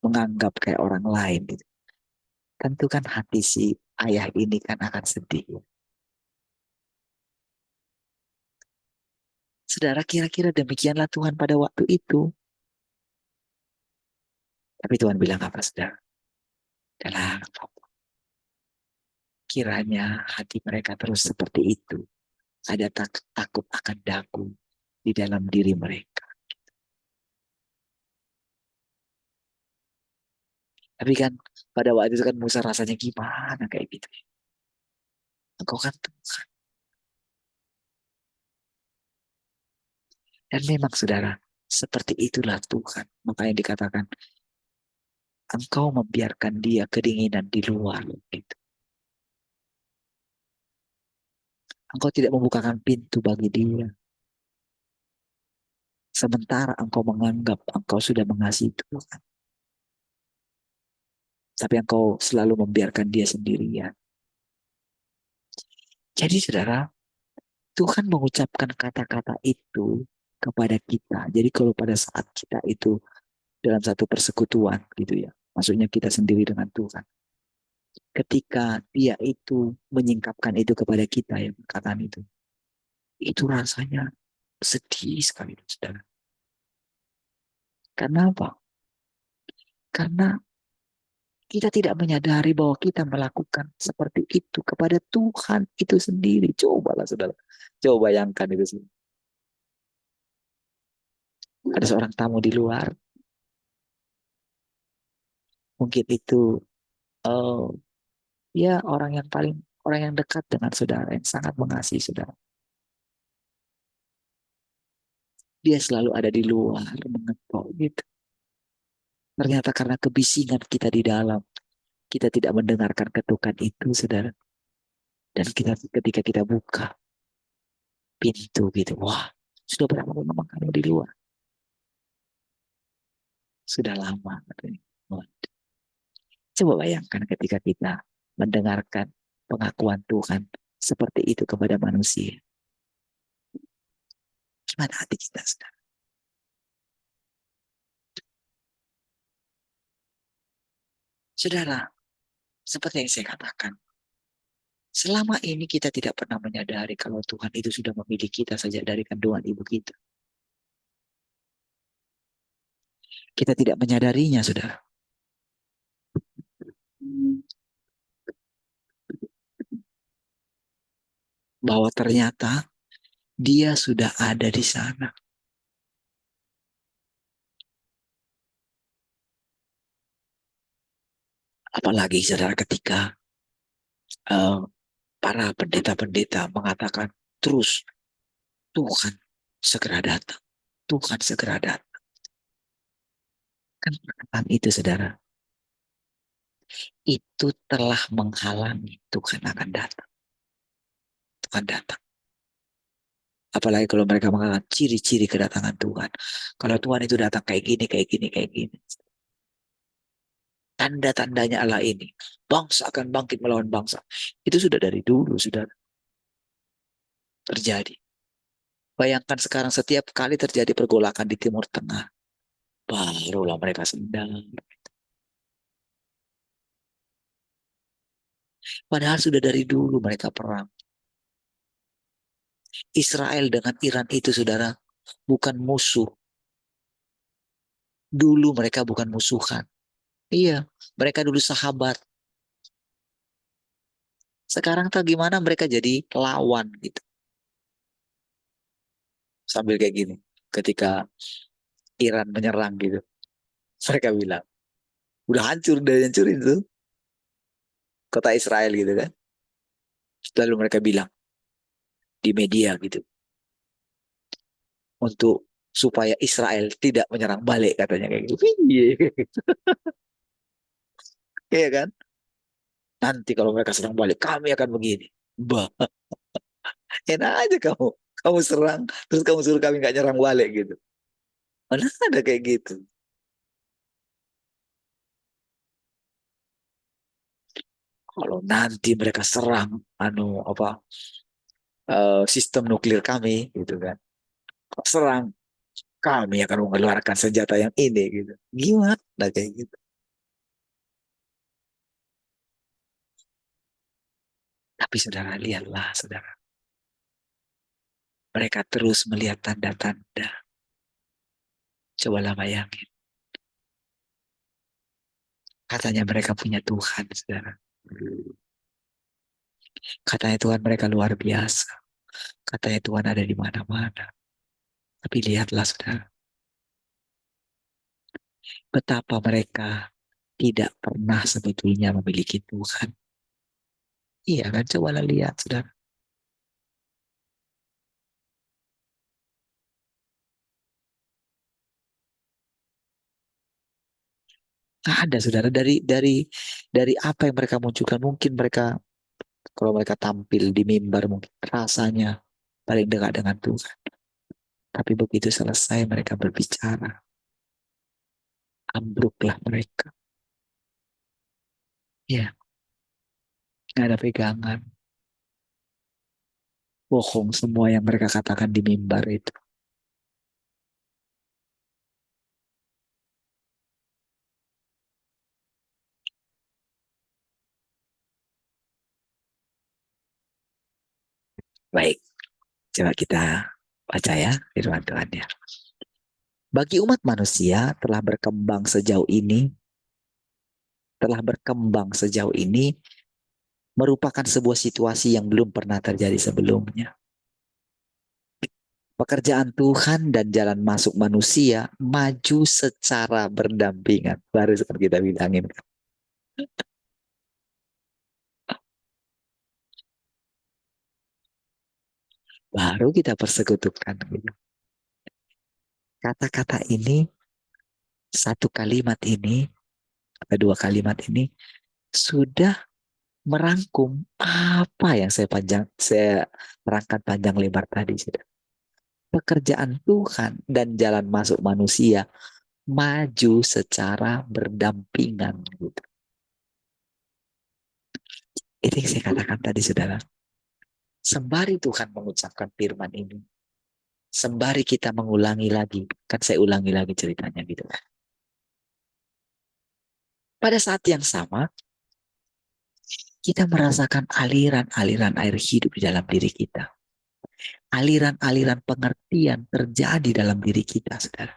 menganggap kayak orang lain gitu. Tentu kan hati si ayah ini kan akan sedih. Saudara, kira-kira demikianlah Tuhan pada waktu itu. Tapi Tuhan bilang apa, saudara? Dalam kiranya hati mereka terus seperti itu. Ada takut akan daku di dalam diri mereka. Tapi kan pada waktu itu kan Musa rasanya gimana kayak gitu. Engkau kan Tuhan. Dan memang saudara, seperti itulah Tuhan. Makanya dikatakan, engkau membiarkan dia kedinginan di luar. Gitu. Engkau tidak membukakan pintu bagi dia. Sementara engkau menganggap engkau sudah mengasihi Tuhan. Tapi engkau selalu membiarkan dia sendirian. Jadi saudara, Tuhan mengucapkan kata-kata itu kepada kita. Jadi kalau pada saat kita itu dalam satu persekutuan gitu ya, maksudnya kita sendiri dengan Tuhan. Ketika dia itu menyingkapkan itu kepada kita ya, perkataan itu rasanya sedih sekali, saudara. Karena apa? Karena kita tidak menyadari bahwa kita melakukan seperti itu kepada Tuhan itu sendiri. Cobalah saudara. Coba bayangkan itu sendiri. Ada seorang tamu di luar. Mungkin itu uh, ya orang yang dekat dengan saudara, yang sangat mengasihi saudara. Dia selalu ada di luar mengetok gitu. Ternyata karena kebisingan kita di dalam, kita tidak mendengarkan ketukan itu, saudara. Dan ketika kita buka pintu gitu, wah, sudah berapa lama kamu di luar? Sudah lama, katanya. Coba bayangkan ketika kita mendengarkan pengakuan Tuhan seperti itu kepada manusia. Gimana hati kita, saudara? Saudara, seperti yang saya katakan, selama ini kita tidak pernah menyadari kalau Tuhan itu sudah memilih kita sejak dari kandungan ibu kita. Kita tidak menyadarinya, saudara. Bahwa ternyata dia sudah ada di sana. Apalagi saudara ketika uh, para pendeta-pendeta mengatakan terus Tuhan segera datang. Tuhan segera datang. Kan perkataan itu saudara, itu telah menghalangi Tuhan akan datang. Tuhan datang. Apalagi kalau mereka mengatakan ciri-ciri kedatangan Tuhan. Kalau Tuhan itu datang kayak gini, kayak gini, kayak gini. Tanda-tandanya Allah ini. Bangsa akan bangkit melawan bangsa. Itu sudah dari dulu, sudah terjadi. Bayangkan sekarang setiap kali terjadi pergolakan di Timur Tengah. Barulah mereka sedang. Padahal sudah dari dulu mereka perang. Israel dengan Iran itu, saudara, bukan musuh. Dulu mereka bukan musuhan. Iya, mereka dulu sahabat. Sekarang tak gimana mereka jadi lawan gitu. Sambil kayak gini. Ketika Iran menyerang gitu. Mereka bilang, udah hancur, udah hancurin tuh kota Israel gitu kan. Lalu mereka bilang di media gitu. Untuk supaya Israel tidak menyerang balik katanya kayak gitu. Iya, iya kan? Nanti kalau mereka serang balik, kami akan begini. Bah, enak aja kamu. Kamu serang, terus kamu suruh kami nggak nyerang balik gitu. Mana ada kayak gitu. Kalau nanti mereka serang sistem nuklir kami gitu kan. Kalau serang, kami akan mengeluarkan senjata yang ini gitu. Gimana kayak gitu. Tapi saudara, lihatlah saudara. Mereka terus melihat tanda-tanda. Cobalah bayangin. Katanya mereka punya Tuhan, saudara. Katanya Tuhan mereka luar biasa. Katanya Tuhan ada di mana-mana. Tapi lihatlah saudara, betapa mereka tidak pernah sebetulnya memiliki Tuhan. Iya kan, cobalah lihat saudara. Nggak ada saudara, dari apa yang mereka munculkan. Mungkin mereka, kalau mereka tampil di mimbar, mungkin rasanya paling dekat dengan Tuhan. Tapi begitu selesai mereka berbicara, ambruklah mereka. Ya, nggak ada pegangan. Bohong semua yang mereka katakan di mimbar itu. Baik, coba kita baca ya firman Tuhan ya. Bagi umat manusia telah berkembang sejauh ini merupakan sebuah situasi yang belum pernah terjadi sebelumnya. Pekerjaan Tuhan dan jalan masuk manusia maju secara berdampingan. Baru seperti kita bilangin. Baru kita persekutukan. Kata-kata ini, satu kalimat ini, atau dua kalimat ini, sudah merangkum apa yang saya terangkan panjang lebar tadi. Sudah. Pekerjaan Tuhan dan jalan masuk manusia maju secara berdampingan. Gitu. Itu yang saya katakan tadi, saudara. Sembari Tuhan mengucapkan firman ini, sembari kita mengulangi lagi, kan saya ulangi lagi ceritanya gitu. Pada saat yang sama, kita merasakan aliran-aliran air hidup di dalam diri kita. Aliran-aliran pengertian terjadi dalam diri kita, saudara.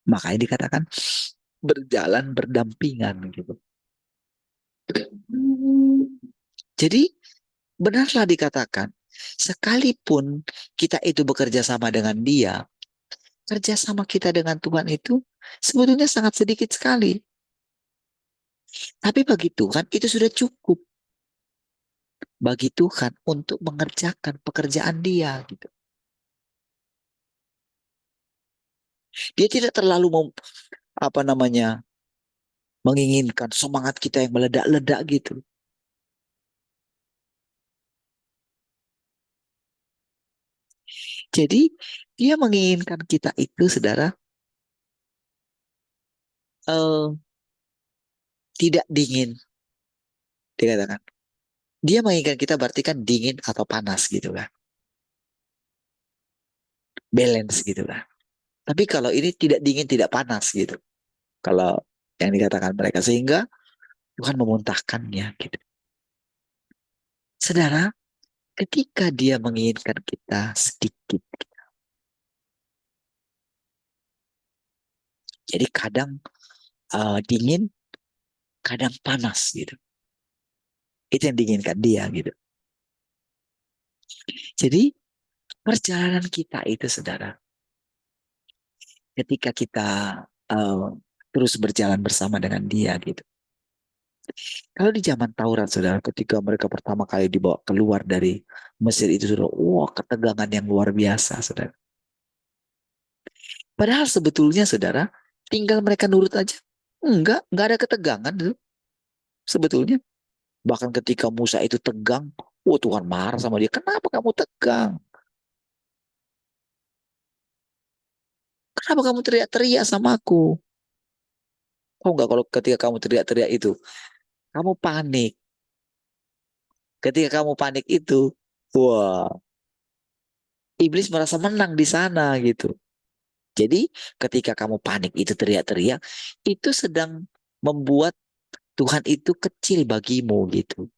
Makanya dikatakan berjalan berdampingan gitu. Jadi benarlah dikatakan, sekalipun kita itu bekerja sama dengan dia, kerjasama kita dengan Tuhan itu sebetulnya sangat sedikit sekali. Tapi bagi Tuhan itu sudah cukup. Bagi Tuhan untuk mengerjakan pekerjaan dia. Gitu. Dia tidak terlalu menginginkan semangat kita yang meledak-ledak gitu. Jadi dia menginginkan kita itu, saudara, eh, tidak dingin, dikatakan. Dia menginginkan kita berarti kan dingin atau panas gitu kan. Balance gitu kan. Tapi kalau ini tidak dingin, tidak panas gitu. Kalau yang dikatakan mereka. Sehingga Tuhan memuntahkannya gitu. Saudara, ketika dia menginginkan kita sedikit. Jadi kadang dingin, kadang panas gitu. Itu yang diinginkan dia gitu. Jadi perjalanan kita itu, saudara, ketika kita uh, terus berjalan bersama dengan dia gitu. Kalau di zaman Taurat, saudara, ketika mereka pertama kali dibawa keluar dari Mesir itu, saudara, wah, ketegangan yang luar biasa, saudara. Padahal sebetulnya, saudara, tinggal mereka nurut aja. Enggak ada ketegangan tuh, sebetulnya. Bahkan ketika Musa itu tegang, oh Tuhan marah sama dia. Kenapa kamu tegang? Kenapa kamu teriak-teriak sama aku? Tahu nggak kalau ketika kamu teriak-teriak itu, kamu panik. Ketika kamu panik itu, wah, iblis merasa menang di sana gitu. Jadi ketika kamu panik itu teriak-teriak, itu sedang membuat Tuhan itu kecil bagimu gitu.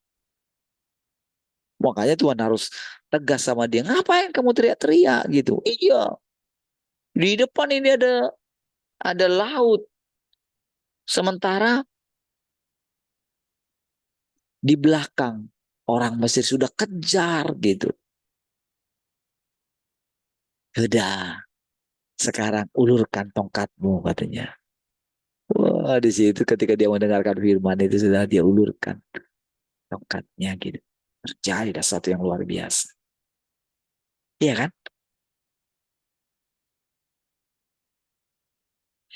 Makanya Tuhan harus tegas sama dia. Ngapain kamu teriak-teriak gitu? Iya, di depan ini ada laut. Sementara di belakang orang Mesir sudah kejar gitu. Sudah, sekarang ulurkan tongkatmu katanya. Wah, di situ ketika dia mendengarkan firman itu sudah dia ulurkan tongkatnya gitu. Terjadi sesuatu yang luar biasa. Iya kan?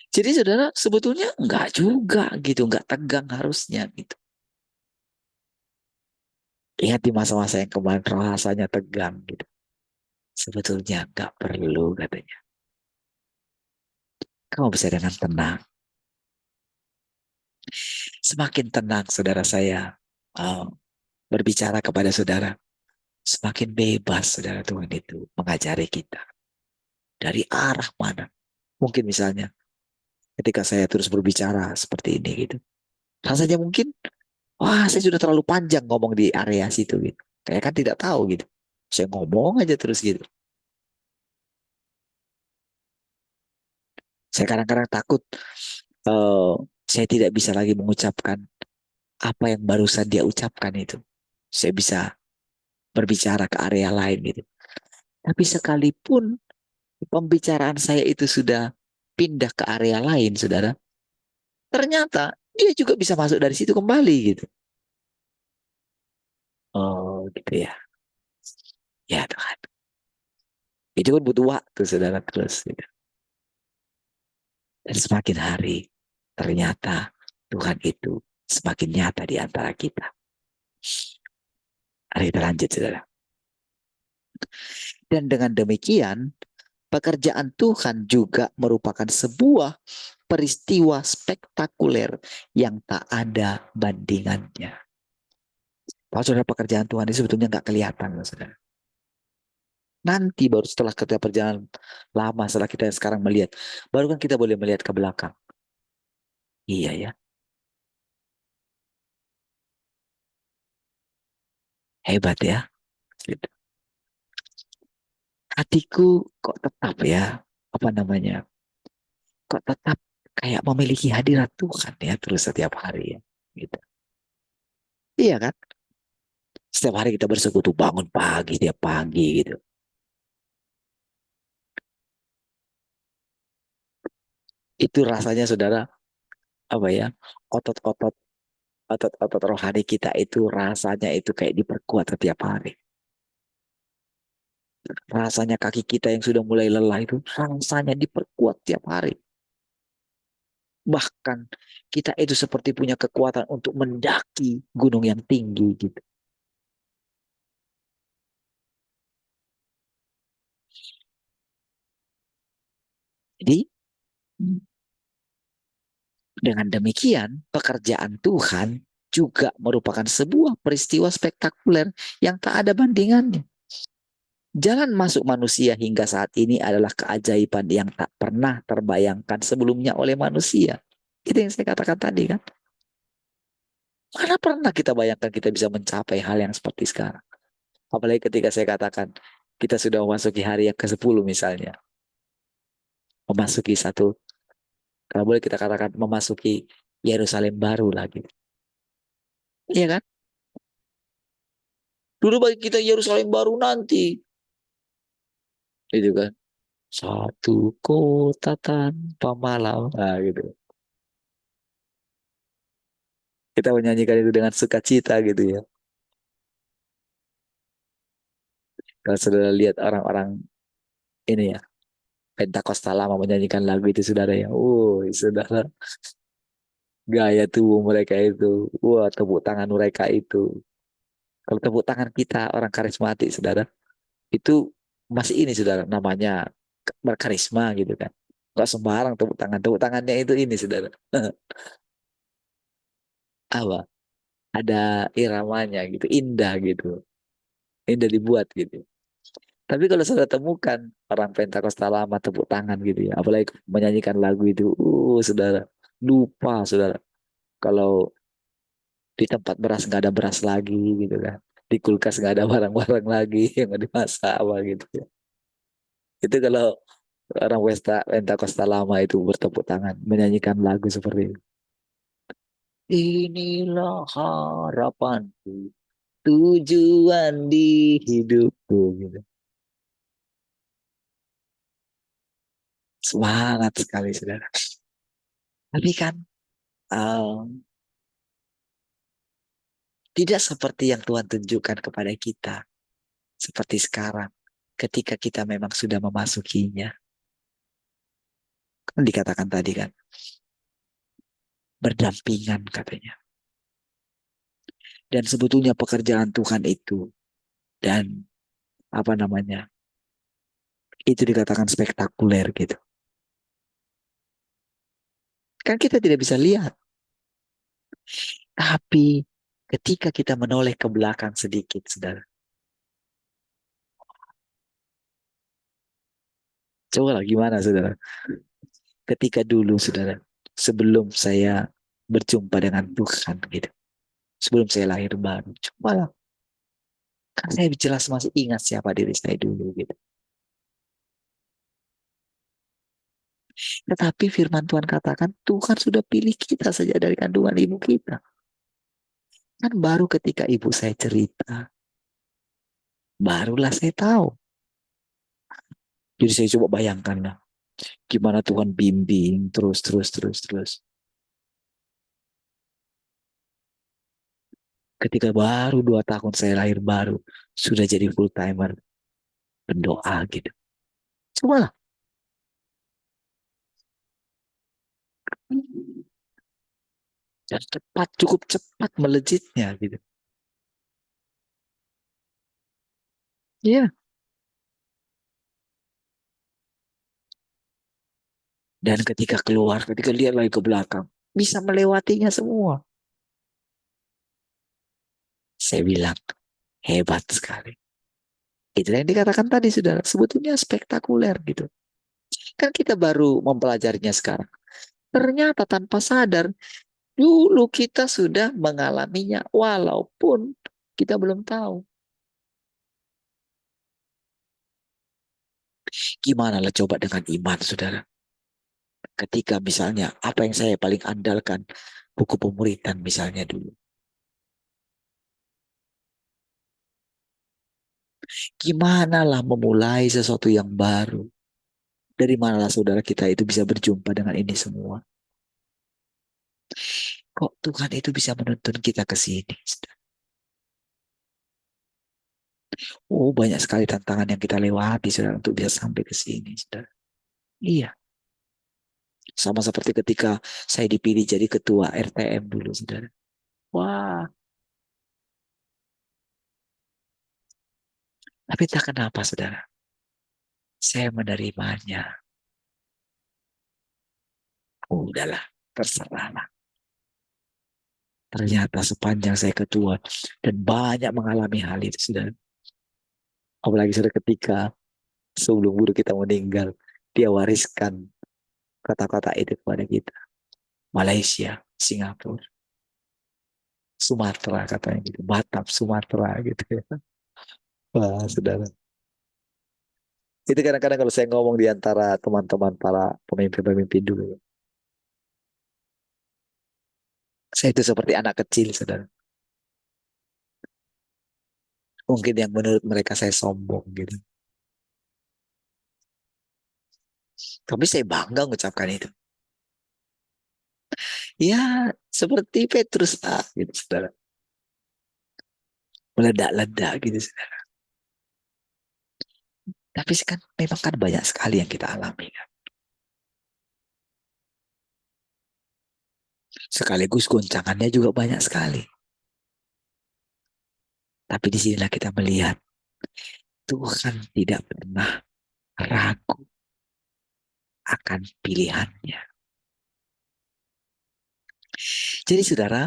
Jadi saudara sebetulnya enggak juga gitu, enggak tegang harusnya gitu. Ingat di masa-masa yang kemarin rasanya tegang gitu. Sebetulnya enggak perlu katanya. Kamu bisa dengan tenang. Semakin tenang saudara saya berbicara kepada saudara, semakin bebas saudara Tuhan itu mengajari kita. Dari arah mana? Mungkin misalnya ketika saya terus berbicara seperti ini gitu. Rasanya mungkin, wah saya sudah terlalu panjang ngomong di area situ gitu. Kayak kan tidak tahu gitu. Saya ngomong aja terus gitu. Saya kadang-kadang takut eh, saya tidak bisa lagi mengucapkan apa yang barusan dia ucapkan itu. Saya bisa berbicara ke area lain gitu. Tapi sekalipun pembicaraan saya itu sudah pindah ke area lain, saudara, ternyata dia juga bisa masuk dari situ kembali gitu. Oh gitu ya. Ya Tuhan. Itu kan butuh waktu, saudara, terus gitu. Dan semakin hari, ternyata Tuhan itu semakin nyata di antara kita. Mari kita lanjut, saudara. Dan dengan demikian, pekerjaan Tuhan juga merupakan sebuah peristiwa spektakuler yang tak ada bandingannya. Kalau saudara pekerjaan Tuhan ini sebetulnya nggak kelihatan, saudara. Nanti baru setelah kita perjalanan lama, setelah kita sekarang melihat, baru kan kita boleh melihat ke belakang. Iya ya, hebat ya. Gitu. Hatiku kok tetap ya, apa namanya, kok tetap kayak memiliki hadirat Tuhan ya terus setiap hari ya. Gitu. Iya kan? Setiap hari kita bersekutu bangun pagi, tiap pagi gitu. Itu rasanya saudara, apa ya, otot-otot otot-otot rohani kita itu rasanya itu kayak diperkuat setiap hari. Rasanya kaki kita yang sudah mulai lelah itu rasanya diperkuat tiap hari. Bahkan kita itu seperti punya kekuatan untuk mendaki gunung yang tinggi gitu. Jadi dengan demikian pekerjaan Tuhan juga merupakan sebuah peristiwa spektakuler yang tak ada bandingannya. Jalan masuk manusia hingga saat ini adalah keajaiban yang tak pernah terbayangkan sebelumnya oleh manusia. Itu yang saya katakan tadi kan. Mana pernah kita bayangkan kita bisa mencapai hal yang seperti sekarang. Apalagi ketika saya katakan kita sudah memasuki hari yang ke-10 misalnya. Memasuki satu, kalau boleh kita katakan memasuki Yerusalem baru lagi. Iya kan? Dulu bagi kita Yerusalem baru nanti. Itu kan. Satu kota tanpa malam. Nah gitu. Kita menyanyikan itu dengan sukacita gitu ya. Kalau saudara lihat orang-orang ini ya, Pentakosta lama menyanyikan lagu itu saudara ya. Saudara, gaya tubuh mereka itu. Wah, tepuk tangan mereka itu. Kalau tepuk tangan kita orang karismatik saudara, itu masih ini saudara namanya berkarisma gitu kan. Nggak sembarang tepuk tangan. Tepuk tangannya itu ini, saudara. Apa? Ada iramanya gitu, indah gitu. Indah dibuat gitu. Tapi kalau saudara temukan orang Pentakosta lama tepuk tangan gitu ya, apalagi menyanyikan lagu itu, saudara, lupa saudara. Kalau di tempat beras nggak ada beras lagi gitu kan, di kulkas nggak ada barang-barang lagi yang mau dimasak apa gitu ya. Itu kalau orang Pentakosta lama itu bertepuk tangan, menyanyikan lagu seperti itu. Inilah harapanku, tujuan di hidupku gitu. Semangat sekali saudara. Tapi kan um, tidak seperti yang Tuhan tunjukkan kepada kita. Seperti sekarang. Ketika kita memang sudah memasukinya. Kan dikatakan tadi kan. Berdampingan katanya. Dan sebetulnya pekerjaan Tuhan itu. Dan apa namanya. Itu dikatakan spektakuler gitu. Kan kita tidak bisa lihat. Tapi ketika kita menoleh ke belakang sedikit, saudara. Coba lah gimana, saudara. Ketika dulu, saudara. Sebelum saya berjumpa dengan Tuhan gitu. Sebelum saya lahir baru. Coba lah. Kan saya jelas masih ingat siapa diri saya dulu gitu. Tetapi firman Tuhan katakan Tuhan sudah pilih kita saja dari kandungan ibu kita. Kan baru ketika ibu saya cerita, barulah saya tahu. Jadi saya coba bayangkan lah, gimana Tuhan bimbing terus. Ketika baru 2 tahun saya lahir baru, sudah jadi full timer berdoa gitu. Cobalah. Dan cepat, cukup cepat melejitnya gitu. Iya. Dan ketika keluar, ketika lihat lagi ke belakang, bisa melewatinya semua. Saya bilang, hebat sekali. Itu yang dikatakan tadi, saudara. Sebetulnya spektakuler gitu. Kan kita baru mempelajarinya sekarang. Ternyata tanpa sadar, dulu kita sudah mengalaminya. Walaupun kita belum tahu. Gimana lah coba dengan iman, saudara. Ketika misalnya, apa yang saya paling andalkan, buku pemuritan misalnya dulu. Gimana lah memulai sesuatu yang baru. Dari manalah saudara kita itu bisa berjumpa dengan ini semua. Kok Tuhan itu bisa menuntun kita ke sini? Oh, banyak sekali tantangan yang kita lewati, saudara, untuk bisa sampai ke sini, saudara. Iya, sama seperti ketika saya dipilih jadi ketua RTM dulu, saudara. Wah, tapi tak kenapa, saudara. Saya menerimanya. Oh, udahlah, terserahlah. Ternyata sepanjang saya ketua dan banyak mengalami hal itu, saudara. Apalagi saudara ketika sebelum guru kita meninggal, dia wariskan kata-kata itu kepada kita. Malaysia, Singapura, Sumatera katanya gitu, Batam, Sumatera gitu ya. Wah, saudara. Itu kadang-kadang kalau saya ngomong di antara teman-teman para pemimpin-pemimpin dulu, saya itu seperti anak kecil, saudara. Mungkin yang menurut mereka saya sombong gitu. Tapi saya bangga mengucapkan itu. Ya, seperti Petrus lah, gitu, saudara. Meledak-ledak gitu, saudara. Tapi kan memang kan banyak sekali yang kita alami kan. Sekaligus goncangannya juga banyak sekali. Tapi disinilah kita melihat Tuhan tidak pernah ragu akan pilihannya. Jadi saudara,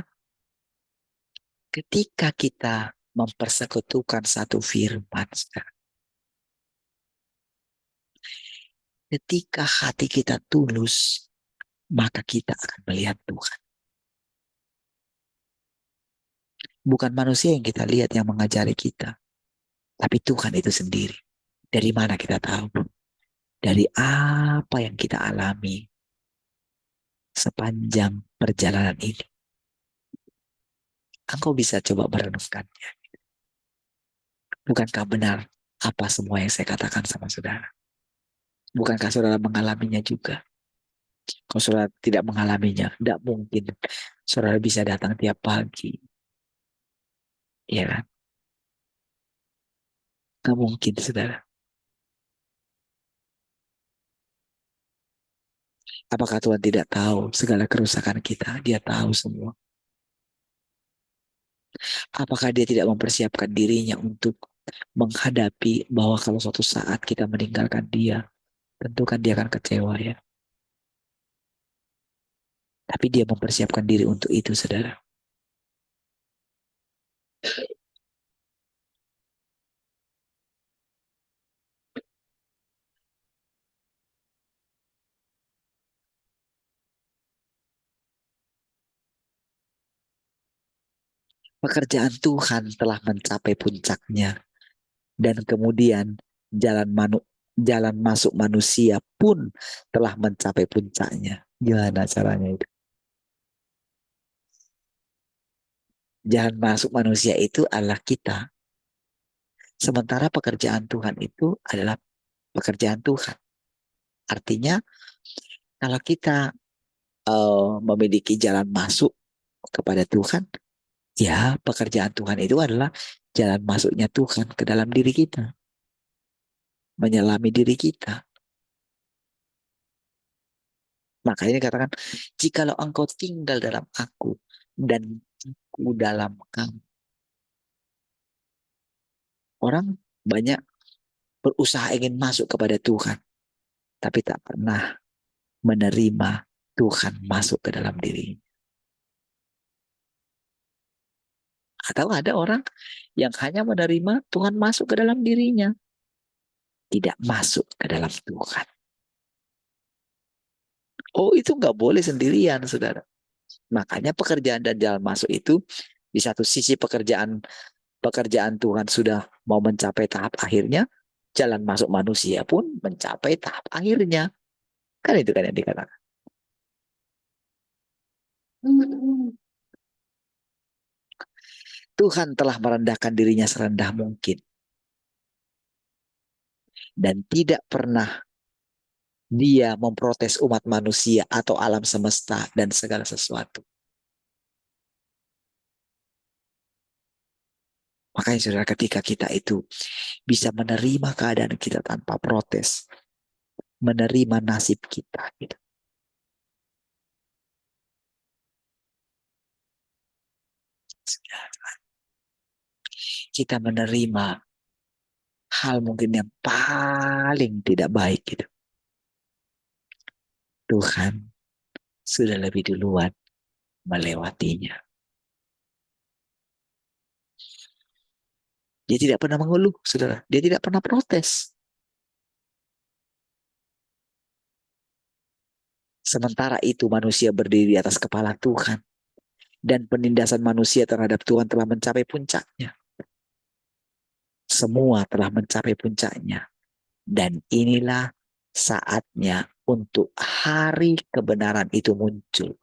ketika kita mempersekutukan satu firman, saudara, ketika hati kita tulus, maka kita akan melihat Tuhan. Bukan manusia yang kita lihat yang mengajari kita, tapi Tuhan itu sendiri. Dari mana kita tahu? Dari apa yang kita alami sepanjang perjalanan ini. Engkau bisa coba merenungkannya. Bukankah benar apa semua yang saya katakan sama saudara? Bukankah saudara mengalaminya juga? Kalau saudara tidak mengalaminya, tidak mungkin saudara bisa datang tiap pagi. Ya kan? Nggak mungkin, saudara. Apakah Tuhan tidak tahu segala kerusakan kita? Dia tahu semua. Apakah dia tidak mempersiapkan dirinya untuk menghadapi bahwa kalau suatu saat kita meninggalkan dia, tentu kan dia akan kecewa ya. Tapi dia mempersiapkan diri untuk itu, saudara. Pekerjaan Tuhan telah mencapai puncaknya. Dan kemudian jalan masuk manusia pun telah mencapai puncaknya. Gimana caranya itu? Jalan masuk manusia itu adalah kita. Sementara pekerjaan Tuhan itu adalah pekerjaan Tuhan. Artinya kalau kita memiliki jalan masuk kepada Tuhan, ya pekerjaan Tuhan itu adalah jalan masuknya Tuhan ke dalam diri kita. Menyelami diri kita. Makanya dikatakan, jikalau engkau tinggal dalam aku dan aku dalam kamu. Orang banyak berusaha ingin masuk kepada Tuhan, tapi tak pernah menerima Tuhan masuk ke dalam dirinya. Atau ada orang yang hanya menerima Tuhan masuk ke dalam dirinya, tidak masuk ke dalam Tuhan. Oh, itu nggak boleh sendirian, saudara. Makanya pekerjaan dan jalan masuk itu di satu sisi pekerjaan Tuhan sudah mau mencapai tahap akhirnya, jalan masuk manusia pun mencapai tahap akhirnya. Kan itu kan yang dikatakan. Tuhan telah merendahkan dirinya serendah mungkin. Dan tidak pernah dia memprotes umat manusia atau alam semesta dan segala sesuatu. Makanya saudara, ketika kita itu bisa menerima keadaan kita tanpa protes, menerima nasib kita, gitu. Kita menerima hal mungkin yang paling tidak baik gitu. Tuhan sudah lebih duluan melewatinya. Dia tidak pernah mengeluh, saudara. Dia tidak pernah protes. Sementara itu manusia berdiri di atas kepala Tuhan. Dan penindasan manusia terhadap Tuhan telah mencapai puncaknya. Semua telah mencapai puncaknya. Dan inilah saatnya untuk hari kebenaran itu muncul.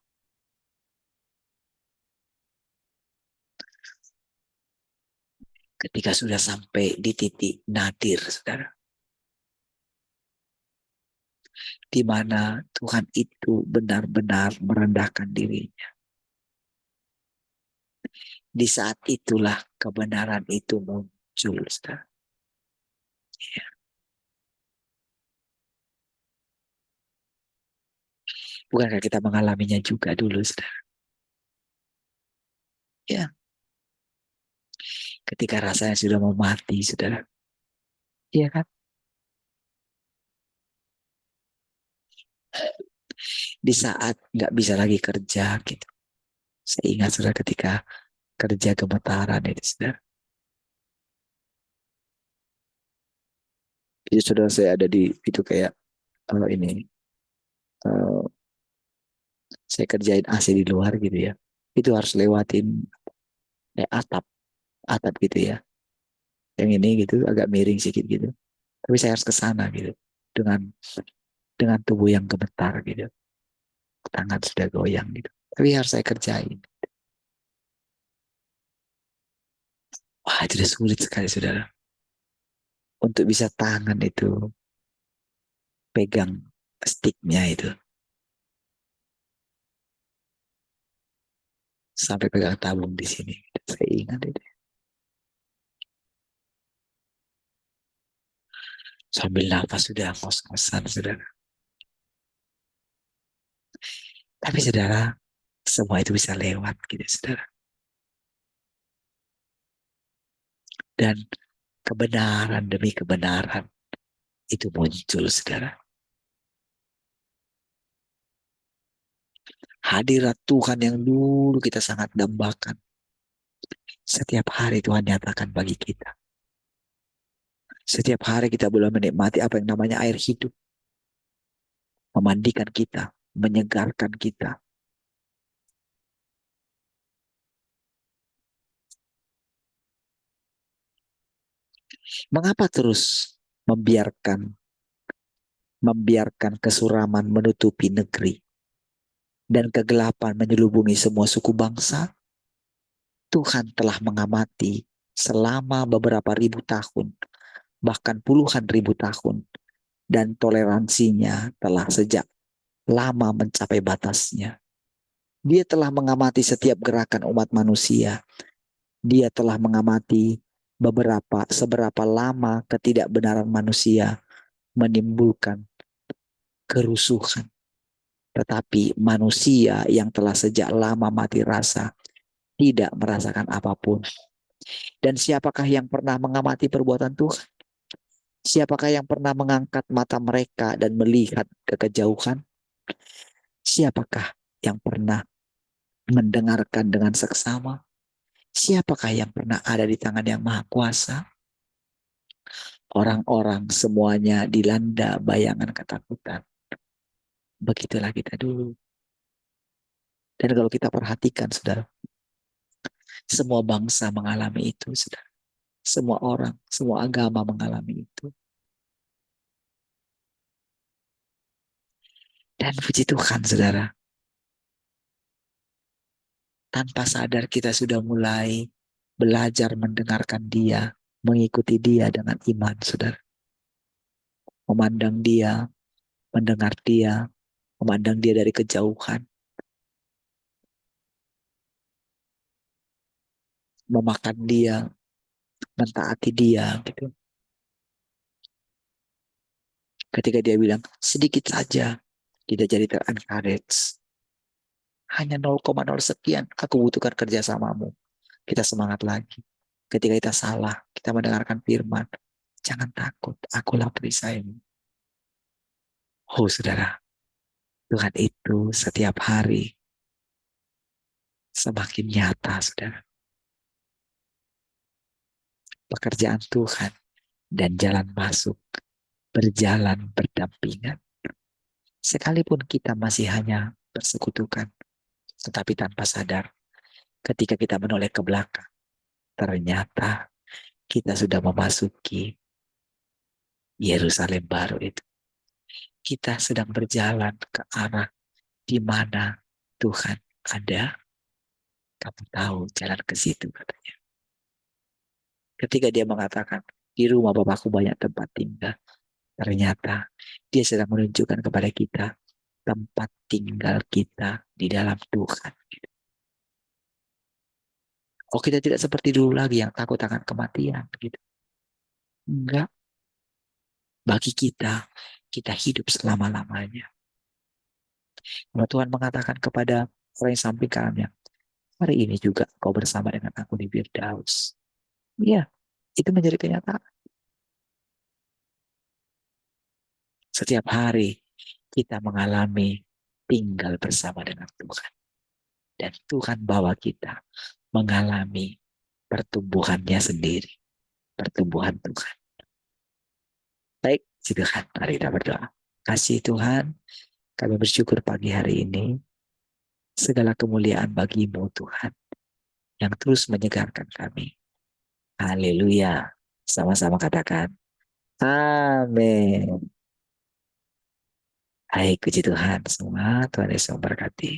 Ketika sudah sampai di titik nadir, saudara. Di mana Tuhan itu benar-benar merendahkan dirinya. Di saat itulah kebenaran itu muncul, saudara. Ya. Bukankah kita mengalaminya juga dulu, saudara? Ya. Ketika rasanya sudah mau mati, saudara. Iya kan? Di saat nggak bisa lagi kerja gitu. Saya ingat saudara ketika kerja gemetaran itu saudara. Itu saudara saya ada di itu kayak ini eh, saya kerjain AC di luar gitu ya. Itu harus lewatin atap atap gitu ya. Yang ini gitu agak miring sedikit gitu. Tapi saya harus ke sana gitu dengan tubuh yang gemetar gitu. Tangan sudah goyang gitu. Tapi harus saya kerjain. Wah, itu sudah sulit sekali saudara. Untuk bisa tangan itu pegang sticknya itu. Sampai pegang tabung di sini. Saya ingat itu. Sambil nafas sudah ngos-ngosan saudara. Tapi saudara, semua itu bisa lewat gitu saudara. Dan kebenaran demi kebenaran itu muncul saudara. Hadirat Tuhan yang dulu kita sangat dambakan. Setiap hari Tuhan nyatakan bagi kita. Setiap hari kita boleh menikmati apa yang namanya air hidup. Memandikan kita, menyegarkan kita. Mengapa terus membiarkan kesuraman menutupi negeri dan kegelapan menyelubungi semua suku bangsa? Tuhan telah mengamati selama beberapa ribu tahun, bahkan puluhan ribu tahun, dan toleransinya telah sejak lama mencapai batasnya. Dia telah mengamati setiap gerakan umat manusia. Dia telah mengamati seberapa lama ketidakbenaran manusia menimbulkan kerusuhan. Tetapi manusia yang telah sejak lama mati rasa tidak merasakan apapun. Dan siapakah yang pernah mengamati perbuatan Tuhan? Siapakah yang pernah mengangkat mata mereka dan melihat ke kejauhan? Siapakah yang pernah mendengarkan dengan seksama? Siapakah yang pernah ada di tangan yang maha kuasa? Orang-orang semuanya dilanda bayangan ketakutan. Begitulah kita dulu. Dan kalau kita perhatikan, saudara, semua bangsa mengalami itu, saudara. Semua orang, semua agama mengalami itu. Dan puji Tuhan, saudara, tanpa sadar kita sudah mulai belajar mendengarkan dia, mengikuti dia dengan iman, saudara. Memandang dia, mendengar dia, memandang dia dari kejauhan, memakan dia, mentaati dia, gitu. Ketika dia bilang, sedikit saja, kita jadi ter-encourage. Hanya 0,0 sekian, aku butuhkan kerjasamamu. Kita semangat lagi. Ketika kita salah, kita mendengarkan firman. Jangan takut, akulah perisaimu. Oh saudara, Tuhan itu setiap hari semakin nyata, saudara. Pekerjaan Tuhan dan jalan masuk berjalan berdampingan. Sekalipun kita masih hanya bersekutukan, tetapi tanpa sadar, ketika kita menoleh ke belakang, ternyata kita sudah memasuki Yerusalem baru itu. Kita sedang berjalan ke arah di mana Tuhan ada. Kamu tahu jalan ke situ katanya. Ketika dia mengatakan, di rumah Bapakku banyak tempat tinggal. Ternyata dia sedang menunjukkan kepada kita tempat tinggal kita di dalam Tuhan. Oh, kita tidak seperti dulu lagi yang takut akan kematian. Gitu. Enggak. Bagi kita hidup selama-lamanya. Kalau Tuhan mengatakan kepada orang yang samping kanannya, hari ini juga kau bersama dengan aku di Firdaus. Iya, itu menjadi kenyataan. Setiap hari kita mengalami tinggal bersama dengan Tuhan. Dan Tuhan bawa kita mengalami pertumbuhannya sendiri. Pertumbuhan Tuhan. Baik, puji Tuhan. Mari kita berdoa. Kasih Tuhan, kami bersyukur pagi hari ini. Segala kemuliaan bagimu Tuhan. Yang terus menyegarkan kami. Haleluya. Sama-sama katakan. Amin. Baik, puji Tuhan semua. Tuhan Yesus memberkati.